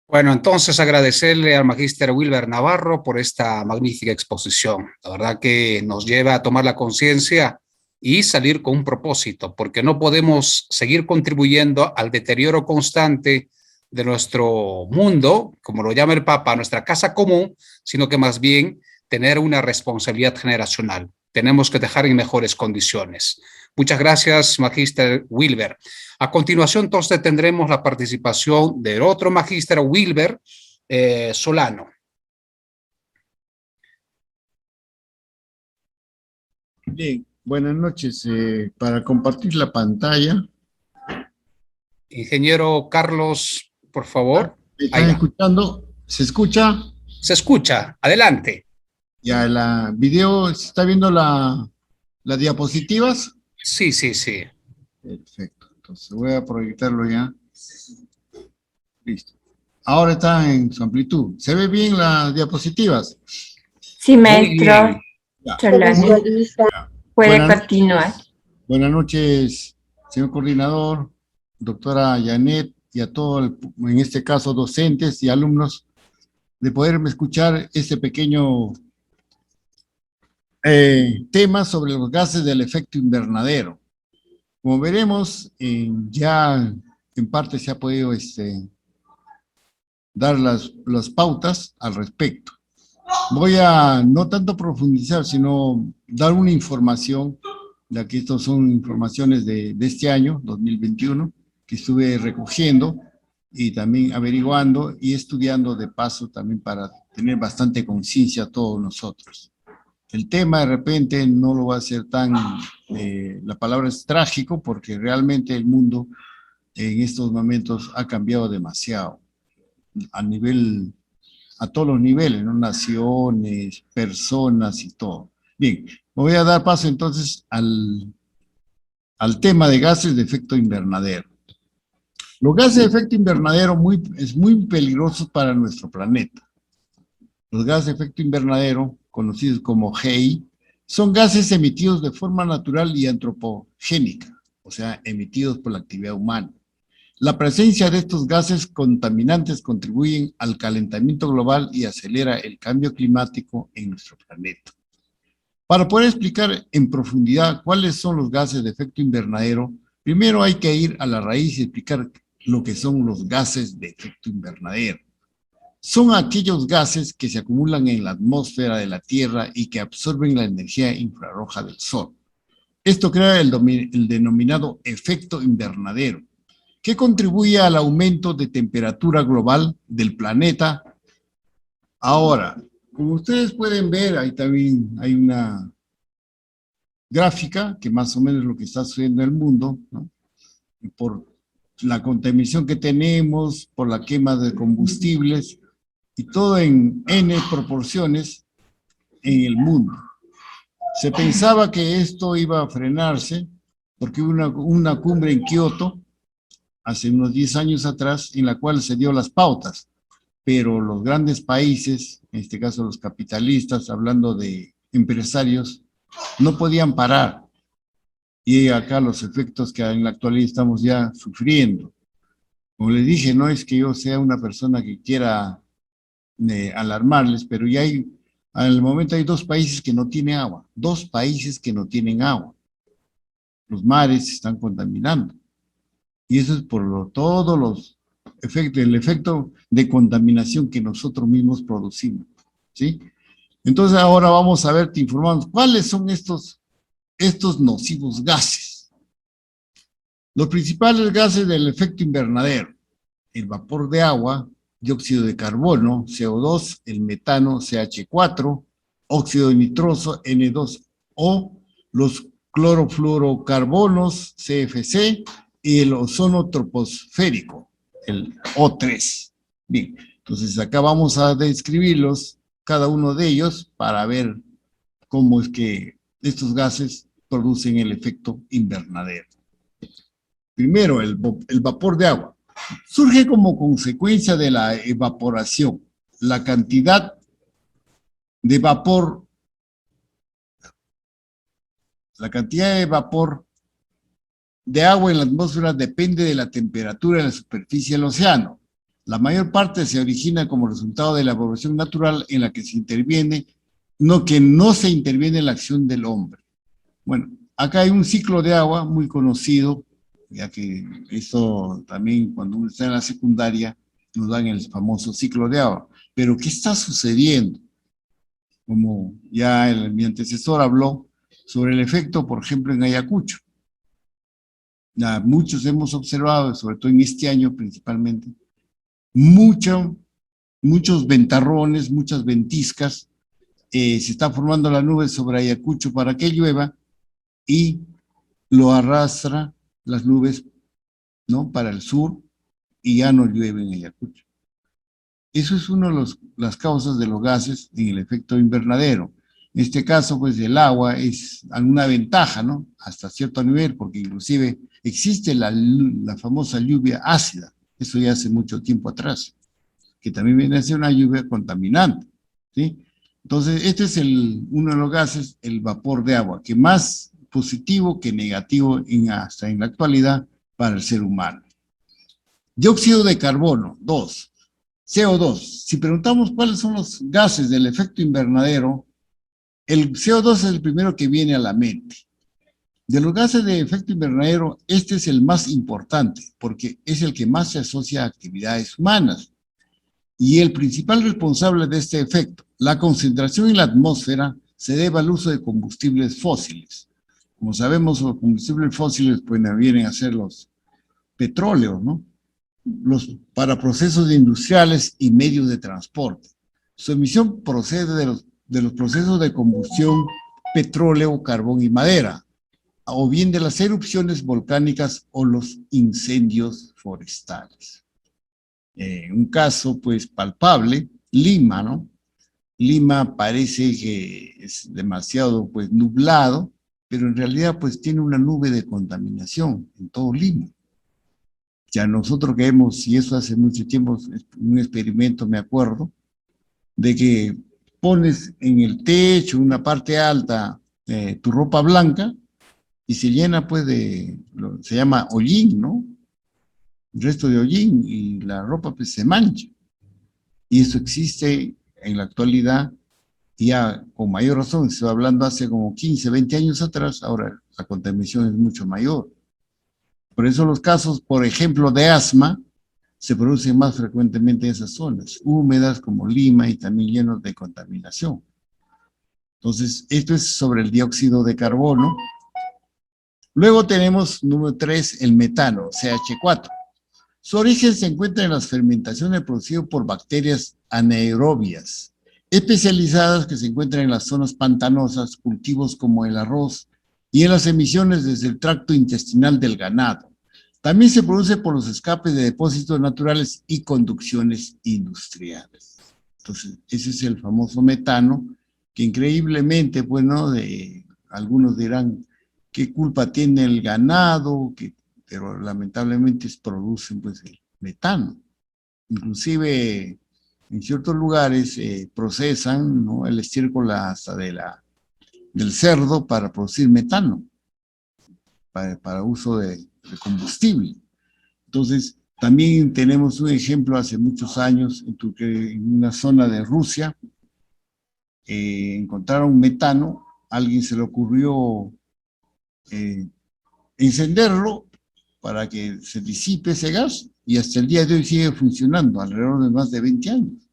Bueno, entonces agradecerle al magíster Wilber Navarro por esta magnífica exposición. La verdad que nos lleva a tomar la conciencia y salir con un propósito, porque no podemos seguir contribuyendo al deterioro constante de nuestro mundo, como lo llama el Papa, nuestra casa común, sino que más bien tener una responsabilidad generacional. Tenemos que dejar en mejores condiciones. Muchas gracias, magíster Wilber. A continuación, entonces, tendremos la participación del otro magíster Wilber Solano. Bien, buenas noches. Para compartir la pantalla. Ingeniero Carlos, por favor. ¿Me están escuchando? ¿Se escucha? Se escucha. Adelante. Ya, la video, ¿se está viendo las diapositivas? Sí, sí, sí. Perfecto. Entonces voy a proyectarlo ya. Listo. Ahora está en su amplitud. ¿Se ve bien las diapositivas? Sí, maestro. Puede continuar. Buenas noches, señor coordinador, doctora Janet, y a todos, en este caso, docentes y alumnos, de poderme escuchar este pequeño tema sobre los gases del efecto invernadero. Como veremos, ya en parte se ha podido dar las pautas al respecto. Voy a no tanto profundizar, sino dar una información, ya que estas son informaciones de este año, 2021, que estuve recogiendo y también averiguando y estudiando de paso también para tener bastante conciencia todos nosotros. El tema de repente no lo va a hacer tan, la palabra es trágico, porque realmente el mundo en estos momentos ha cambiado demasiado a todos los niveles, ¿no? Naciones, personas y todo. Bien, voy a dar paso entonces al tema de gases de efecto invernadero. Los gases de efecto invernadero es muy peligrosos para nuestro planeta. Los gases de efecto invernadero, conocidos como GEI, son gases emitidos de forma natural y antropogénica, o sea, emitidos por la actividad humana. La presencia de estos gases contaminantes contribuyen al calentamiento global y acelera el cambio climático en nuestro planeta. Para poder explicar en profundidad cuáles son los gases de efecto invernadero, primero hay que ir a la raíz y explicar lo que son los gases de efecto invernadero. Son aquellos gases que se acumulan en la atmósfera de la Tierra y que absorben la energía infrarroja del Sol. Esto crea el denominado efecto invernadero, que contribuye al aumento de temperatura global del planeta. Ahora, como ustedes pueden ver, ahí también hay una gráfica que más o menos es lo que está sucediendo en el mundo, ¿no? Por la contaminación que tenemos, por la quema de combustibles, y todo en N proporciones en el mundo. Se pensaba que esto iba a frenarse porque hubo una cumbre en Kioto hace unos 10 años atrás en la cual se dio las pautas. pero los grandes países, en este caso los capitalistas, hablando de empresarios, no podían parar. Y acá los efectos que en la actualidad estamos ya sufriendo. Como les dije, no es que yo sea una persona que quiera alarmarles, pero ya hay, al momento hay 2 países que no tienen agua, 2 países que no tienen agua. Los mares se están contaminando. Y eso es por todos los efectos, el efecto de contaminación que nosotros mismos producimos, ¿sí? Entonces ahora vamos a ver, te informamos, ¿cuáles son estos nocivos gases? Los principales gases del efecto invernadero: el vapor de agua, dióxido de carbono, CO2, el metano, CH4, óxido nitroso, N2O, los clorofluorocarbonos, CFC, y el ozono troposférico, el O3. Bien, entonces acá vamos a describirlos, cada uno de ellos, para ver cómo es que estos gases producen el efecto invernadero. Primero, el vapor de agua. Surge como consecuencia de la evaporación. La cantidad de vapor, de agua en la atmósfera depende de la temperatura de la superficie del océano. La mayor parte se origina como resultado de la evaporación natural en la que se interviene, que no se interviene en la acción del hombre. Bueno, acá hay un ciclo de agua muy conocido, ya que esto también cuando uno está en la secundaria nos dan el famoso ciclo de agua. Pero ¿qué está sucediendo? Como ya mi antecesor habló sobre el efecto, por ejemplo, en Ayacucho. Ya, muchos hemos observado, sobre todo en este año principalmente, muchos ventarrones, muchas ventiscas, se está formando la nube sobre Ayacucho para que llueva y lo arrastra las nubes, ¿no?, para el sur y ya no llueve en Ayacucho. Eso es una de las causas de los gases en el efecto invernadero. En este caso, pues el agua es alguna ventaja, ¿no?, hasta cierto nivel, porque inclusive existe la famosa lluvia ácida, eso ya hace mucho tiempo atrás, que también viene a ser una lluvia contaminante, ¿sí? Entonces, este es uno de los gases, el vapor de agua, que más positivo que negativo hasta en la actualidad para el ser humano. Dióxido de carbono, 2. CO2. Si preguntamos cuáles son los gases del efecto invernadero, el CO2 es el primero que viene a la mente. De los gases de efecto invernadero, este es el más importante, porque es el que más se asocia a actividades humanas. Y el principal responsable de este efecto, la concentración en la atmósfera, se debe al uso de combustibles fósiles. Como sabemos, los combustibles fósiles pues, vienen a ser los petróleos, ¿no?, para procesos industriales y medios de transporte. Su emisión procede de los procesos de combustión, petróleo, carbón y madera, o bien de las erupciones volcánicas o los incendios forestales. Un caso, pues, palpable, Lima, ¿no? Lima parece que es demasiado, pues, nublado, pero en realidad, pues, tiene una nube de contaminación en todo Lima. Ya nosotros que hemos, y eso hace mucho tiempo, un experimento, me acuerdo, de que pones en el techo, una parte alta, tu ropa blanca, y se llena, pues, se llama hollín, ¿no?, el resto de hollín, y la ropa, pues, se mancha. Y eso existe en la actualidad, y ya con mayor razón, estoy hablando hace como 15, 20 años atrás, ahora la contaminación es mucho mayor. Por eso los casos, por ejemplo, de asma, se producen más frecuentemente en esas zonas, húmedas como Lima y también llenos de contaminación. Entonces, esto es sobre el dióxido de carbono. Luego tenemos, número 3, el metano, CH4. Su origen se encuentra en las fermentaciones producidas por bacterias anaerobias, especializadas que se encuentran en las zonas pantanosas, cultivos como el arroz, y en las emisiones desde el tracto intestinal del ganado. También se produce por los escapes de depósitos naturales y conducciones industriales. Entonces, ese es el famoso metano, que increíblemente, bueno, algunos dirán, ¿qué culpa tiene el ganado? Pero lamentablemente producen, pues, el metano. Inclusive en ciertos lugares procesan, ¿no?, el estiércol hasta del cerdo para producir metano, para uso de combustible. Entonces, también tenemos un ejemplo hace muchos años en una zona de Rusia, encontraron metano, a alguien se le ocurrió encenderlo para que se disipe ese gas, y hasta el día de hoy sigue funcionando, alrededor de más de 20 años.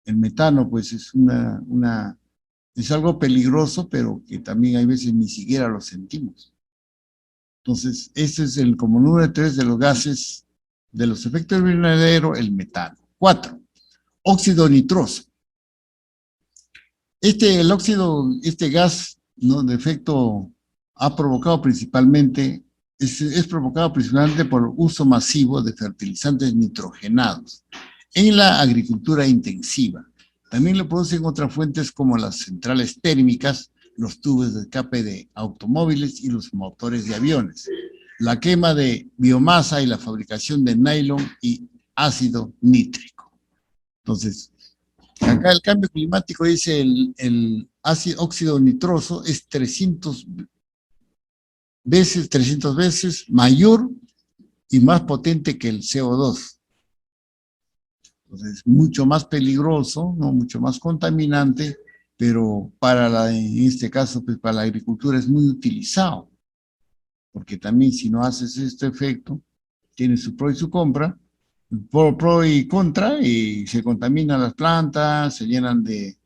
El metano, pues, es algo peligroso, pero que también hay veces ni siquiera lo sentimos. Entonces, ese es como número 3 de los gases de los efectos invernadero, el metano. 4, óxido nitroso. Este gas, ¿no?, de efecto ha provocado principalmente, es provocado principalmente por uso masivo de fertilizantes nitrogenados en la agricultura intensiva. También lo producen otras fuentes como las centrales térmicas, los tubos de escape de automóviles y los motores de aviones, la quema de biomasa y la fabricación de nylon y ácido nítrico. Entonces, acá el cambio climático, dice el óxido nitroso, es 300 veces mayor y más potente que el CO2. Entonces, mucho más peligroso, ¿no?, mucho más contaminante, pero en este caso, pues, para la agricultura es muy utilizado, porque también si no haces este efecto, tiene su pro y su contra, pro y contra, y se contaminan las plantas, se llenan de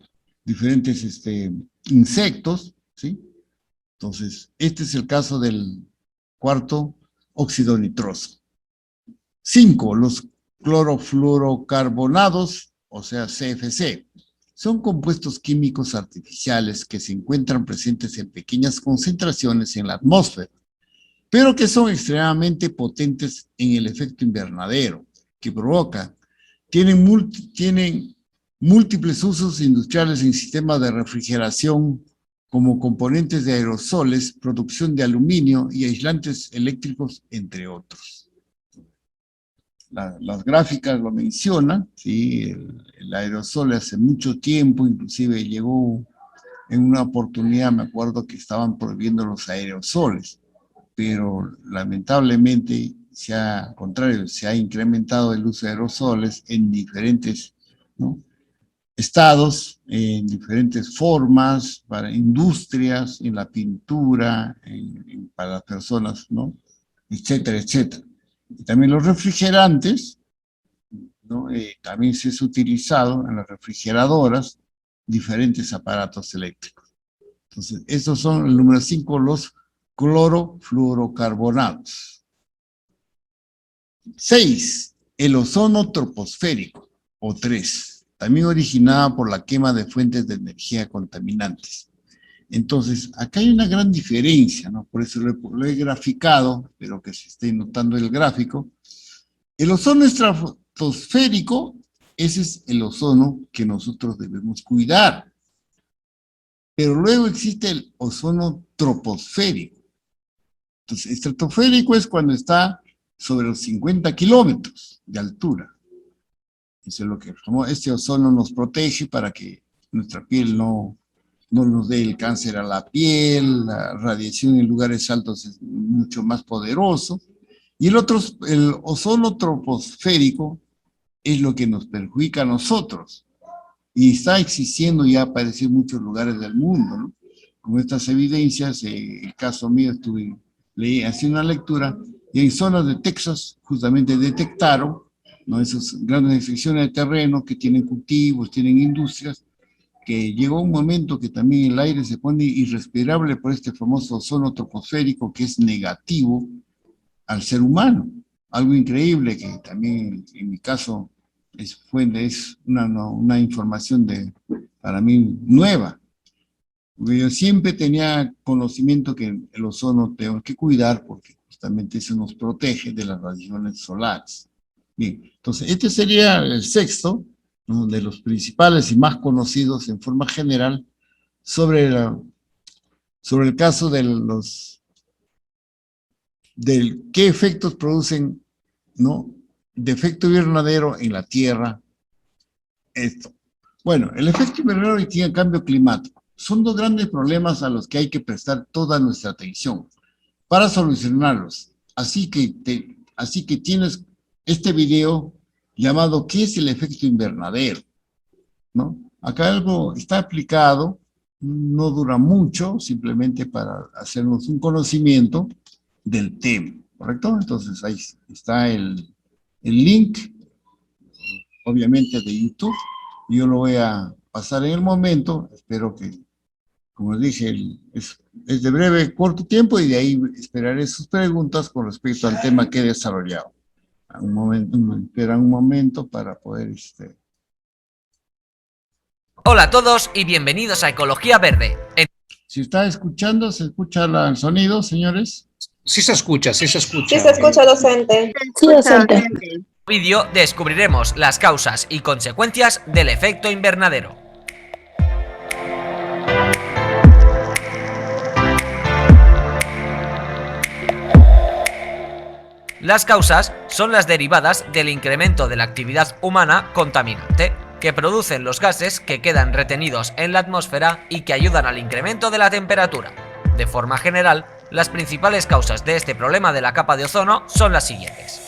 diferentes insectos, ¿sí? Entonces, este es el caso del cuarto, óxido nitroso. 5, los clorofluorocarbonados, o sea, CFC, son compuestos químicos artificiales que se encuentran presentes en pequeñas concentraciones en la atmósfera, pero que son extremadamente potentes en el efecto invernadero que provoca. Tienen múltiples usos industriales en sistemas de refrigeración, como componentes de aerosoles, producción de aluminio y aislantes eléctricos, entre otros. Las gráficas lo mencionan, ¿sí? El aerosol hace mucho tiempo, inclusive llegó en una oportunidad, me acuerdo que estaban prohibiendo los aerosoles, pero lamentablemente al contrario, se ha incrementado el uso de aerosoles en diferentes, ¿no?, estados, en diferentes formas, para industrias, en la pintura, para las personas, ¿no?, etcétera, etcétera. Y también los refrigerantes, ¿no?, también se ha utilizado en las refrigeradoras diferentes aparatos eléctricos. Entonces, estos son el número 5, los clorofluorocarbonados. 6, el ozono troposférico, o 3, también originada por la quema de fuentes de energía contaminantes. Entonces, acá hay una gran diferencia, ¿no? Por eso lo he graficado, espero que se esté notando el gráfico. El ozono estratosférico, ese es el ozono que nosotros debemos cuidar. Pero luego existe el ozono troposférico. Entonces, estratosférico es cuando está sobre los 50 kilómetros de altura. Eso es lo que este ozono nos protege para que nuestra piel no nos dé el cáncer a la piel, la radiación en lugares altos es mucho más poderoso. Y el ozono troposférico es lo que nos perjudica a nosotros. Y está existiendo y ha aparecido en muchos lugares del mundo, ¿no? Con estas evidencias, el caso mío leí, hacía una lectura, y en zonas de Texas justamente detectaron, ¿no?, esas grandes secciones de terreno que tienen cultivos, tienen industrias, que llegó un momento que también el aire se pone irrespirable por este famoso ozono troposférico que es negativo al ser humano. Algo increíble que también en mi caso es una información para mí nueva. Porque yo siempre tenía conocimiento que el ozono tengo que cuidar porque justamente eso nos protege de las radiaciones solares. Bien, entonces este sería el sexto, ¿no?, de los principales y más conocidos en forma general sobre el caso de qué efectos producen, ¿no?, de efecto invernadero en la Tierra esto. Bueno, el efecto invernadero y el cambio climático son dos grandes problemas a los que hay que prestar toda nuestra atención para solucionarlos. Así que tienes este video llamado ¿Qué es el efecto invernadero? ¿No? Acá algo está aplicado, no dura mucho, simplemente para hacernos un conocimiento del tema, ¿correcto? Entonces ahí está el link, obviamente de YouTube. Yo lo voy a pasar en el momento, espero que, como les dije, es de breve, corto tiempo y de ahí esperaré sus preguntas con respecto al tema que he desarrollado. Esperan un momento para poder... Hola a todos y bienvenidos a Ecología Verde. Si está escuchando, ¿se escucha el sonido, señores? Sí se escucha, sí se escucha. Sí se escucha, docente. Sí, docente. Vídeo descubriremos las causas y consecuencias del efecto invernadero. Las causas son las derivadas del incremento de la actividad humana contaminante, que producen los gases que quedan retenidos en la atmósfera y que ayudan al incremento de la temperatura. De forma general, las principales causas de este problema de la capa de ozono son las siguientes: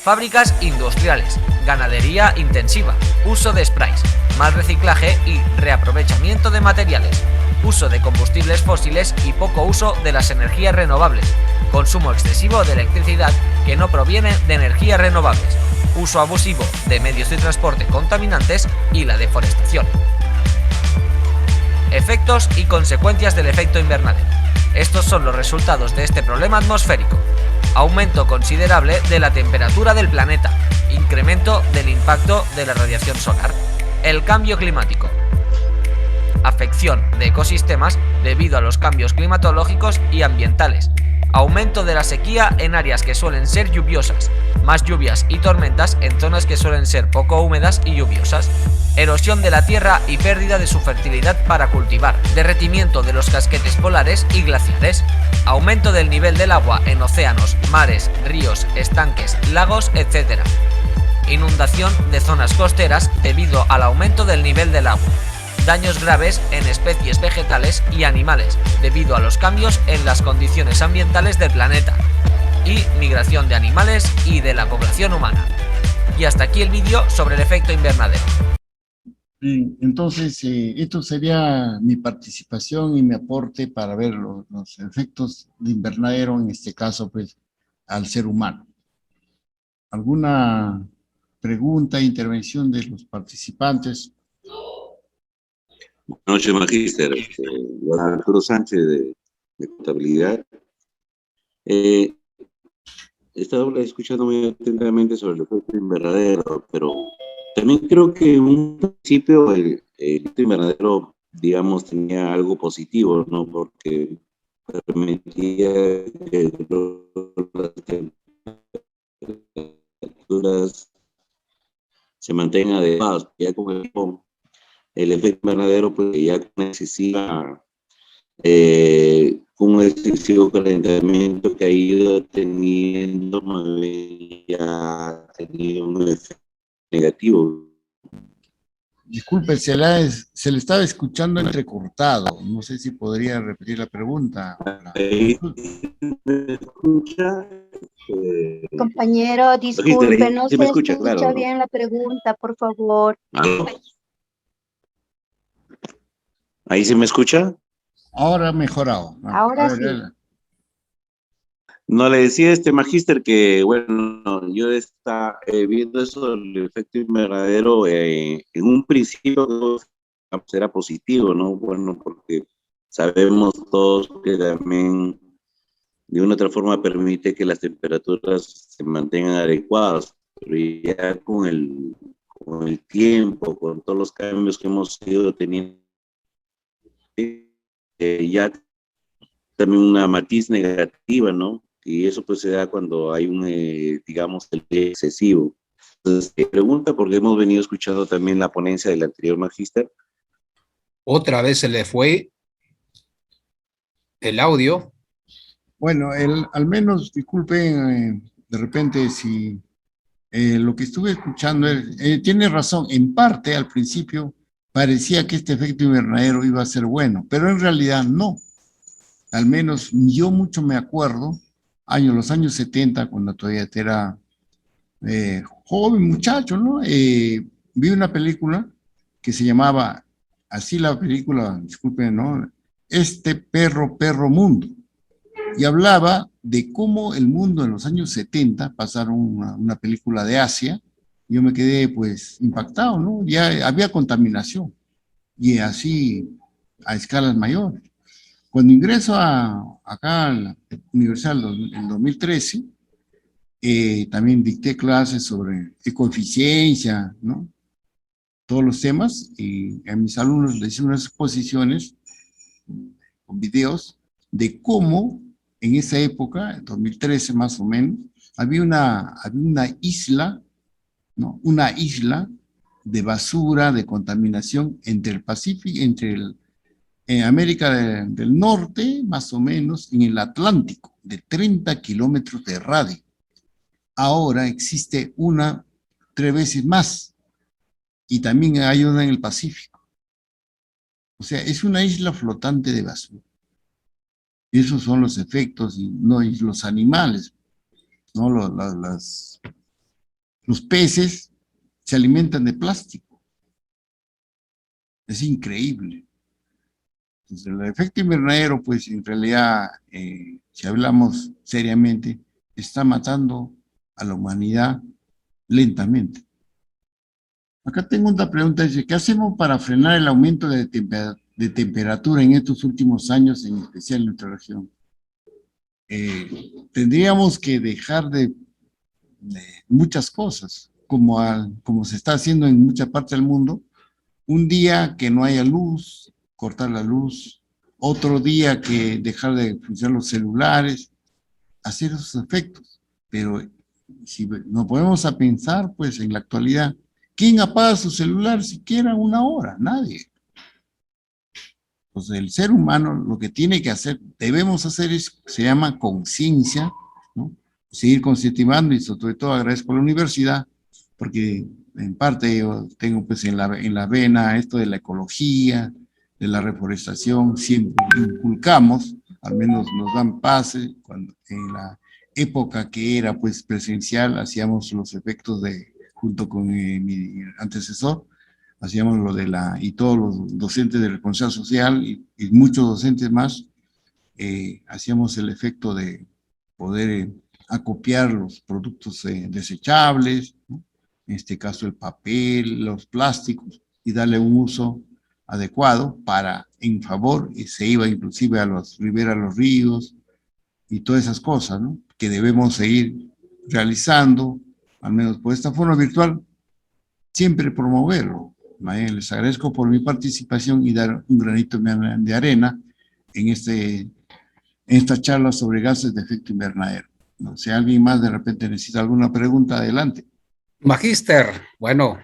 fábricas industriales, ganadería intensiva, uso de sprays, mal reciclaje y reaprovechamiento de materiales, uso de combustibles fósiles y poco uso de las energías renovables, consumo excesivo de electricidad que no proviene de energías renovables, uso abusivo de medios de transporte contaminantes y la deforestación. Efectos y consecuencias del efecto invernadero. Estos son los resultados de este problema atmosférico: aumento considerable de la temperatura del planeta, incremento del impacto de la radiación solar, el cambio climático, afección de ecosistemas debido a los cambios climatológicos y ambientales, aumento de la sequía en áreas que suelen ser lluviosas, más lluvias y tormentas en zonas que suelen ser poco húmedas y lluviosas, erosión de la tierra y pérdida de su fertilidad para cultivar, derretimiento de los casquetes polares y glaciares, aumento del nivel del agua en océanos, mares, ríos, estanques, lagos, etc. Inundación de zonas costeras debido al aumento del nivel del agua. Daños graves en especies vegetales y animales debido a los cambios en las condiciones ambientales del planeta. Y migración de animales y de la población humana. Y hasta aquí el vídeo sobre el efecto invernadero. Bien, entonces esto sería mi participación y mi aporte para ver los efectos de invernadero, en este caso, pues, al ser humano. ¿Alguna pregunta, intervención de los participantes? Buenas noches, magíster. Arturo Sánchez, de Contabilidad. He estado escuchando muy atentamente sobre el efecto invernadero, pero también creo que en un principio el efecto invernadero, digamos, tenía algo positivo, ¿no? Porque permitía que las temperaturas se mantengan adecuadas. Ya con el efecto invernadero, pues ya necesita un excesivo calentamiento que ha ido teniendo, ya ha tenido un efecto negativo. Disculpe, se le estaba escuchando entrecortado. No sé si podría repetir la pregunta. ¿Me escucha? Compañero, disculpe, no sí se me escucha, escucha claro, bien la pregunta, por favor. ¿Ahí se me escucha? Ahora mejorado. Ahora sí. No, le decía magíster que, bueno, yo está viendo eso del efecto invernadero, en un principio era positivo, ¿no? Bueno, porque sabemos todos que también de una u otra forma permite que las temperaturas se mantengan adecuadas, pero ya con el tiempo, con todos los cambios que hemos ido teniendo, ya también una matiz negativa, ¿no? Y eso pues se da cuando hay un, digamos, el excesivo. Entonces, pregunta, porque hemos venido escuchando también la ponencia del anterior magíster. Otra vez se le fue el audio. Bueno, al menos, disculpen, de repente si lo que estuve escuchando, tiene razón, en parte al principio parecía que este efecto invernadero iba a ser bueno, pero en realidad no. Al menos yo mucho me acuerdo, los años 70, cuando todavía era joven muchacho, ¿no? Vi una película que se llamaba, así la película, disculpen, ¿no? Este perro mundo. Y hablaba de cómo el mundo en los años 70, pasaron una película de Asia, yo me quedé pues impactado, ¿no? Ya había contaminación, y así a escalas mayores. Cuando ingreso acá a la universidad en 2013, también dicté clases sobre ecoeficiencia, ¿no? Todos los temas, y a mis alumnos les hice unas exposiciones con videos de cómo en esa época, en 2013 más o menos, había una isla, ¿no? Una isla de basura, de contaminación entre el Pacífico, en América del Norte, más o menos, en el Atlántico, de 30 kilómetros de radio. Ahora existe 3 veces más, y también hay una en el Pacífico. O sea, es una isla flotante de basura. Esos son los efectos, y los animales, ¿no? Los peces se alimentan de plástico. Es increíble. Entonces, el efecto invernadero, pues en realidad, si hablamos seriamente, está matando a la humanidad lentamente. Acá tengo una pregunta, dice, ¿qué hacemos para frenar el aumento de temperatura en estos últimos años, en especial en nuestra región? Tendríamos que dejar de muchas cosas, como se está haciendo en muchas partes del mundo. Un día que no haya luz, cortar la luz; otro día que dejar de funcionar los celulares, hacer esos efectos. Pero si nos ponemos a pensar, pues en la actualidad, ¿quién apaga su celular siquiera una hora? Nadie. Entonces el ser humano lo que tiene que hacer, debemos hacer, se llama conciencia, ¿no? Seguir concientizando, y sobre todo agradezco a la universidad, porque en parte yo tengo pues en la vena esto de la ecología, de la reforestación, siempre inculcamos, al menos nos dan pase, cuando en la época que era pues presencial, hacíamos los efectos junto con mi antecesor, hacíamos y todos los docentes de responsabilidad social y muchos docentes más, hacíamos el efecto de poder acopiar los productos desechables, ¿no? En este caso el papel, los plásticos, y darle un uso adecuado en favor, y se iba inclusive a los ríos, y todas esas cosas, ¿no? Que debemos seguir realizando, al menos por esta forma virtual, siempre promoverlo. Les agradezco por mi participación y dar un granito de arena en esta charla sobre gases de efecto invernadero. No sé, alguien más de repente necesita alguna pregunta, adelante. Magíster, bueno,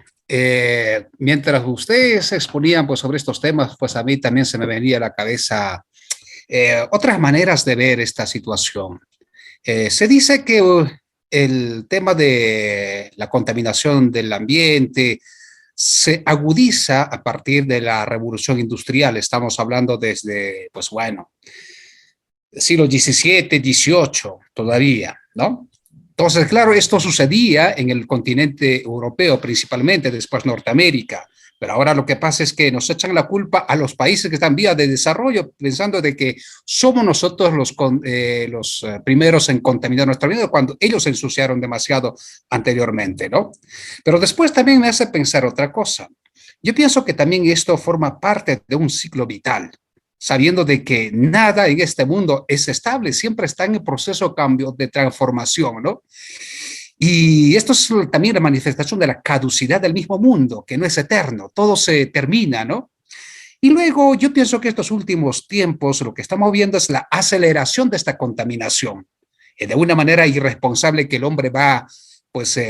mientras ustedes exponían pues, sobre estos temas, pues a mí también se me venía a la cabeza otras maneras de ver esta situación. Se dice que el tema de la contaminación del ambiente se agudiza a partir de la revolución industrial. Estamos hablando desde, pues bueno, siglo XVII, XVIII todavía, ¿no? Entonces, claro, esto sucedía en el continente europeo principalmente, después Norteamérica, pero ahora lo que pasa es que nos echan la culpa a los países que están en vía de desarrollo, pensando de que somos nosotros los primeros en contaminar nuestra vida cuando ellos se ensuciaron demasiado anteriormente, ¿no? Pero después también me hace pensar otra cosa. Yo pienso que también esto forma parte de un ciclo vital, sabiendo de que nada en este mundo es estable, siempre está en el proceso de cambio, de transformación, ¿no? Y esto es también la manifestación de la caducidad del mismo mundo, que no es eterno, todo se termina, ¿no? Y luego yo pienso que estos últimos tiempos lo que estamos viendo es la aceleración de esta contaminación, de una manera irresponsable que el hombre va, pues,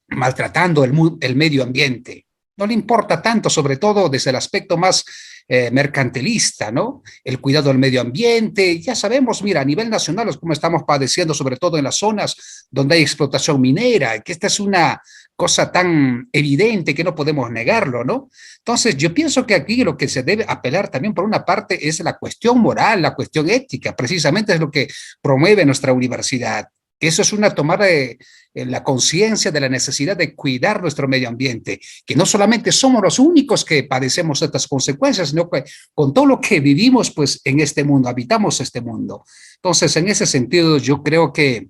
maltratando el medio ambiente. No le importa tanto, sobre todo desde el aspecto más mercantilista, ¿no? El cuidado del medio ambiente, ya sabemos, mira, a nivel nacional es como estamos padeciendo, sobre todo en las zonas donde hay explotación minera, que esta es una cosa tan evidente que no podemos negarlo, ¿no? Entonces, yo pienso que aquí lo que se debe apelar también por una parte es la cuestión moral, la cuestión ética, precisamente es lo que promueve nuestra universidad. Eso es una tomada de la conciencia de la necesidad de cuidar nuestro medio ambiente, que no solamente somos los únicos que padecemos estas consecuencias, sino que con todo lo que vivimos pues en este mundo, habitamos este mundo. Entonces, en ese sentido, yo creo que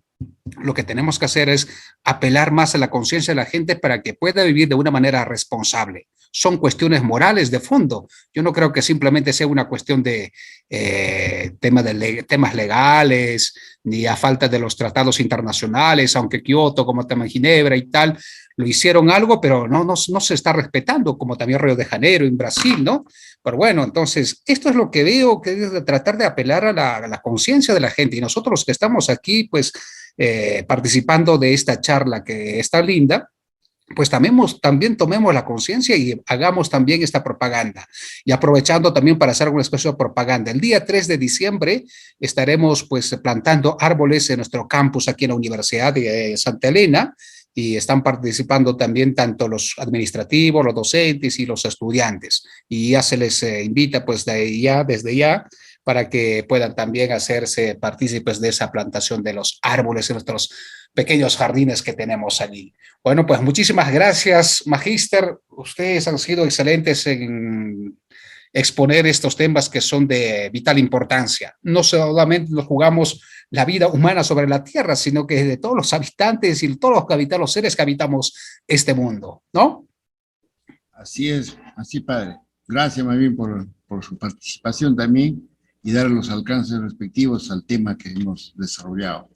lo que tenemos que hacer es apelar más a la conciencia de la gente para que pueda vivir de una manera responsable. Son cuestiones morales de fondo. Yo no creo que simplemente sea una cuestión de temas legales, ni a falta de los tratados internacionales, aunque Kioto, como tema Ginebra y tal, lo hicieron algo, pero no se está respetando, como también Río de Janeiro en Brasil, ¿no? Pero bueno, entonces, esto es lo que veo, que es de tratar de apelar a la conciencia de la gente. Y nosotros los que estamos aquí, pues, participando de esta charla que está linda, pues también tomemos la conciencia y hagamos también esta propaganda. Y aprovechando también para hacer alguna especie de propaganda. El día 3 de diciembre estaremos pues plantando árboles en nuestro campus aquí en la Universidad de Santa Elena, y están participando también tanto los administrativos, los docentes y los estudiantes. Y ya se les invita pues desde ya, para que puedan también hacerse partícipes de esa plantación de los árboles en nuestros pequeños jardines que tenemos allí. Bueno, pues muchísimas gracias, Magíster. Ustedes han sido excelentes en exponer estos temas que son de vital importancia. No solamente nos jugamos la vida humana sobre la Tierra, sino que de todos los habitantes y todos los seres que habitamos este mundo, ¿no? Así es, así, padre. Gracias, más bien, por su participación también y dar los alcances respectivos al tema que hemos desarrollado.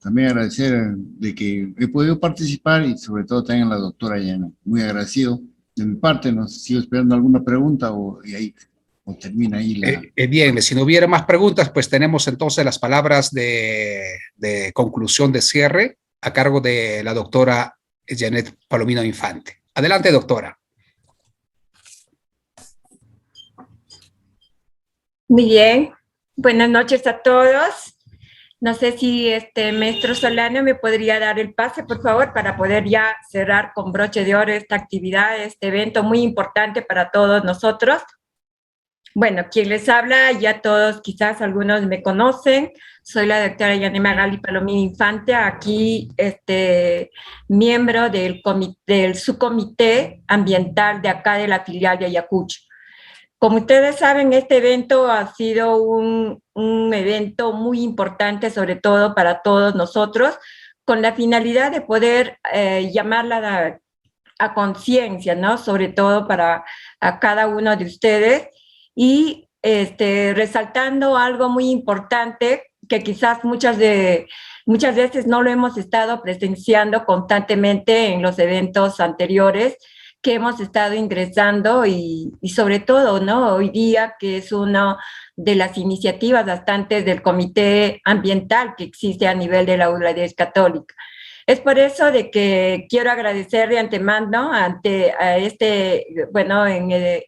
También agradecer de que he podido participar y sobre todo también a la doctora Yana. Muy agradecido. De mi parte, no sé si sigo esperando alguna pregunta o termina ahí la... Bien, si no hubiera más preguntas, pues tenemos entonces las palabras de conclusión de cierre a cargo de la doctora Janet Palomino Infante. Adelante, doctora. Muy bien. Buenas noches a todos. No sé si maestro Solano me podría dar el pase, por favor, para poder ya cerrar con broche de oro esta actividad, este evento muy importante para todos nosotros. Bueno, quien les habla, ya todos, quizás algunos me conocen, soy la doctora Yanet Magali Palomino Infante, aquí miembro del subcomité ambiental de acá de la filial de Ayacucho. Como ustedes saben, este evento ha sido un evento muy importante, sobre todo para todos nosotros, con la finalidad de poder llamarla a conciencia, ¿no? Sobre todo para a cada uno de ustedes, y resaltando algo muy importante que quizás muchas veces no lo hemos estado presenciando constantemente en los eventos anteriores, que hemos estado ingresando y sobre todo, ¿no? Hoy día, que es una de las iniciativas bastantes del Comité Ambiental que existe a nivel de la Universidad Católica. Es por eso de que quiero agradecer de antemano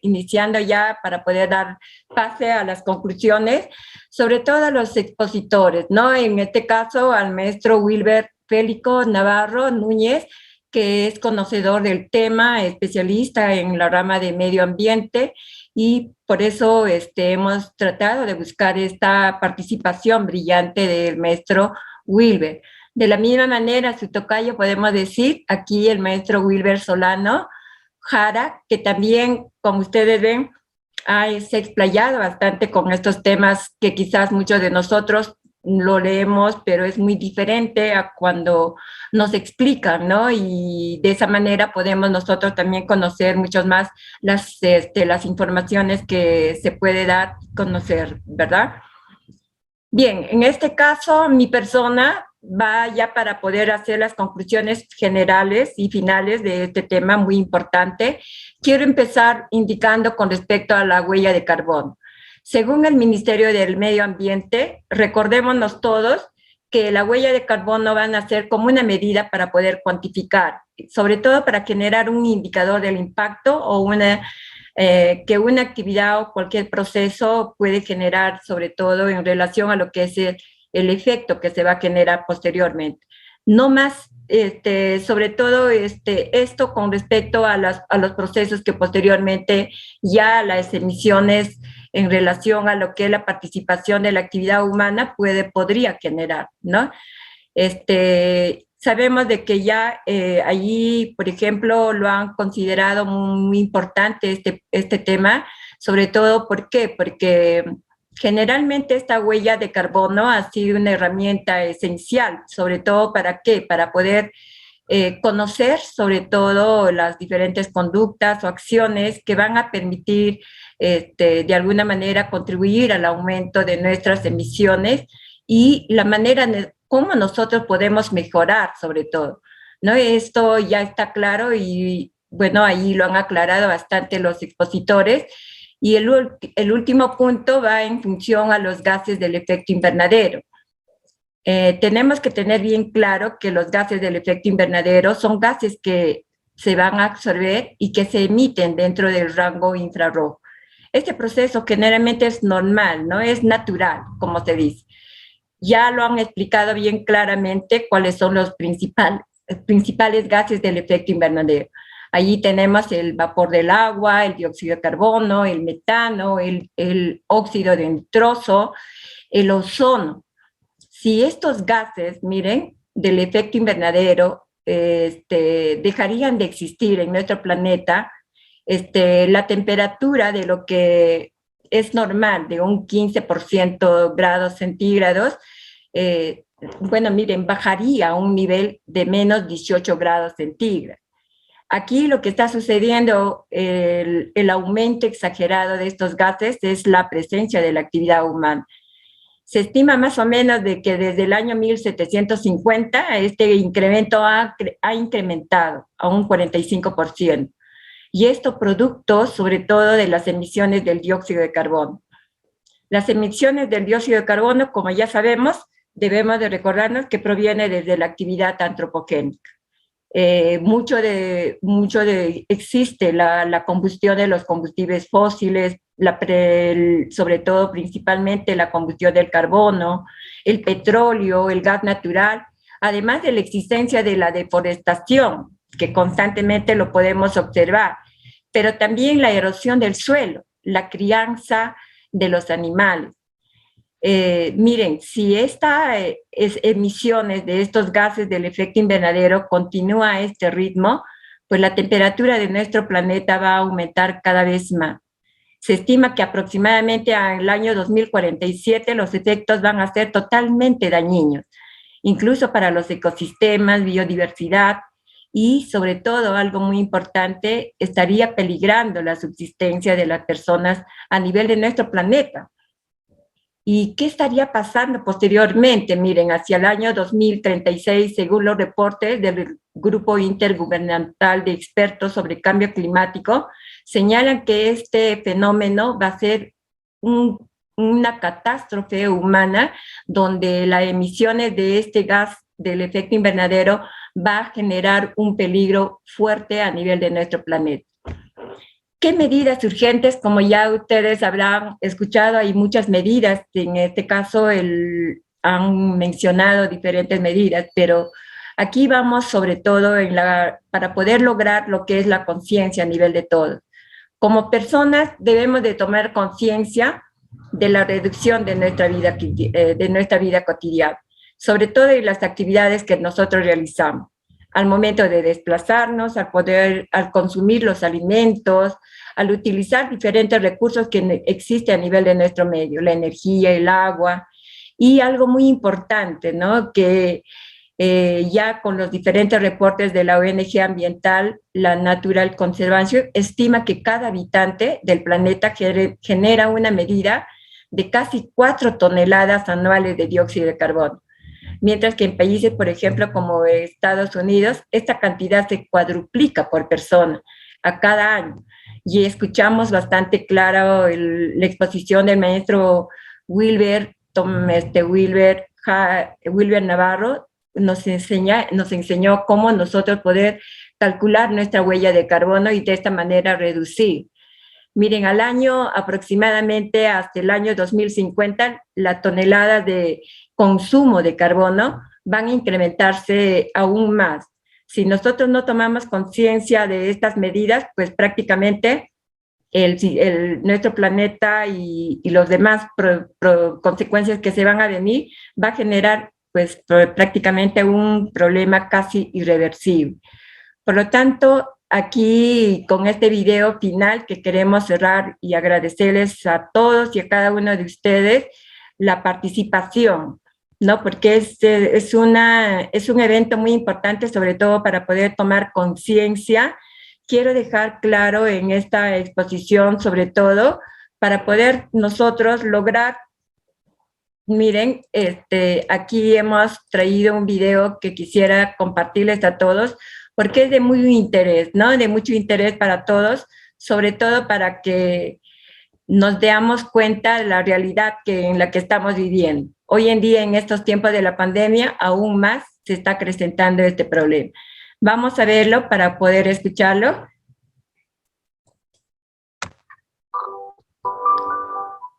iniciando ya para poder dar pase a las conclusiones, sobre todo a los expositores, ¿no? En este caso al maestro Wilber Félico Navarro Núñez, que es conocedor del tema, especialista en la rama de medio ambiente, y por eso hemos tratado de buscar esta participación brillante del maestro Wilber. De la misma manera, su tocayo, podemos decir, aquí el maestro Wilber Solano Jara, que también, como ustedes ven, se ha explayado bastante con estos temas que quizás muchos de nosotros lo leemos, pero es muy diferente a cuando nos explican, ¿no? Y de esa manera podemos nosotros también conocer mucho más las informaciones que se puede dar, conocer, ¿verdad? Bien, en este caso, mi persona va ya para poder hacer las conclusiones generales y finales de este tema muy importante. Quiero empezar indicando con respecto a la huella de carbono. Según el Ministerio del Medio Ambiente, recordémonos todos que la huella de carbono van a ser como una medida para poder cuantificar, sobre todo para generar un indicador del impacto o una que una actividad o cualquier proceso puede generar, sobre todo en relación a lo que es el efecto que se va a generar posteriormente. No más, sobre todo esto con respecto a los procesos que posteriormente ya las emisiones en relación a lo que es la participación de la actividad humana podría generar, ¿no? Sabemos de que ya allí, por ejemplo, lo han considerado muy importante este tema, sobre todo, ¿por qué? Porque generalmente esta huella de carbono ha sido una herramienta esencial, sobre todo ¿para qué? Para poder conocer sobre todo las diferentes conductas o acciones que van a permitir de alguna manera contribuir al aumento de nuestras emisiones y la manera cómo nosotros podemos mejorar sobre todo, ¿no? Esto ya está claro y bueno, ahí lo han aclarado bastante los expositores. Y el último punto va en función a los gases del efecto invernadero. Tenemos que tener bien claro que los gases del efecto invernadero son gases que se van a absorber y que se emiten dentro del rango infrarrojo. Este proceso generalmente es normal, ¿no? Es natural, como se dice. Ya lo han explicado bien claramente cuáles son los principales gases del efecto invernadero. Allí tenemos el vapor del agua, el dióxido de carbono, el metano, el óxido de nitroso, el ozono. Si estos gases, miren, del efecto invernadero dejarían de existir en nuestro planeta, la temperatura de lo que es normal, de un 15% grados centígrados, bueno, miren, bajaría a un nivel de menos 18 grados centígrados. Aquí lo que está sucediendo, el aumento exagerado de estos gases es la presencia de la actividad humana. Se estima más o menos de que desde el año 1750 este incremento ha incrementado a un 45%. Y esto producto sobre todo de las emisiones del dióxido de carbono. Las emisiones del dióxido de carbono, como ya sabemos, debemos de recordarnos que proviene desde la actividad antropogénica. Existe la combustión de los combustibles fósiles, sobre todo principalmente la combustión del carbono, el petróleo, el gas natural, además de la existencia de la deforestación, que constantemente lo podemos observar, pero también la erosión del suelo, la crianza de los animales. Miren, si estas emisiones de estos gases del efecto invernadero continúa a este ritmo, pues la temperatura de nuestro planeta va a aumentar cada vez más. Se estima que aproximadamente al año 2047 los efectos van a ser totalmente dañinos, incluso para los ecosistemas, biodiversidad y, sobre todo, algo muy importante, estaría peligrando la subsistencia de las personas a nivel de nuestro planeta. ¿Y qué estaría pasando posteriormente? Miren, hacia el año 2036, según los reportes del Grupo Intergubernamental de Expertos sobre Cambio Climático, señalan que este fenómeno va a ser una catástrofe humana donde las emisiones de este gas del efecto invernadero va a generar un peligro fuerte a nivel de nuestro planeta. ¿Qué medidas urgentes? Como ya ustedes habrán escuchado, hay muchas medidas, en este caso han mencionado diferentes medidas, pero aquí vamos sobre todo para poder lograr lo que es la conciencia a nivel de todos. Como personas debemos de tomar conciencia de la reducción de nuestra vida cotidiana, sobre todo en las actividades que nosotros realizamos. Al momento de desplazarnos, al consumir los alimentos, al utilizar diferentes recursos que existen a nivel de nuestro medio, la energía, el agua, y algo muy importante, ¿no? Que ya con los diferentes reportes de la ONG ambiental, la Natural Conservation estima que cada habitante del planeta genera una medida de casi 4 toneladas anuales de dióxido de carbono. Mientras que en países, por ejemplo, como Estados Unidos, esta cantidad se cuadruplica por persona a cada año. Y escuchamos bastante claro la exposición del maestro Wilber Navarro, nos enseñó cómo nosotros poder calcular nuestra huella de carbono y de esta manera reducir. Miren, al año aproximadamente hasta el año 2050, la tonelada de consumo de carbono van a incrementarse aún más. Si nosotros no tomamos conciencia de estas medidas, pues prácticamente nuestro planeta y los demás consecuencias que se van a venir va a generar pues prácticamente un problema casi irreversible. Por lo tanto, aquí con este video final que queremos cerrar y agradecerles a todos y a cada uno de ustedes la participación, ¿no? Porque es un evento muy importante, sobre todo para poder tomar conciencia. Quiero dejar claro en esta exposición, sobre todo, para poder nosotros lograr. Miren, aquí hemos traído un video que quisiera compartirles a todos, porque es de muy interés, ¿no? De mucho interés para todos, sobre todo para que nos demos cuenta de la realidad en la que estamos viviendo. Hoy en día, en estos tiempos de la pandemia, aún más se está acrecentando este problema. Vamos a verlo para poder escucharlo.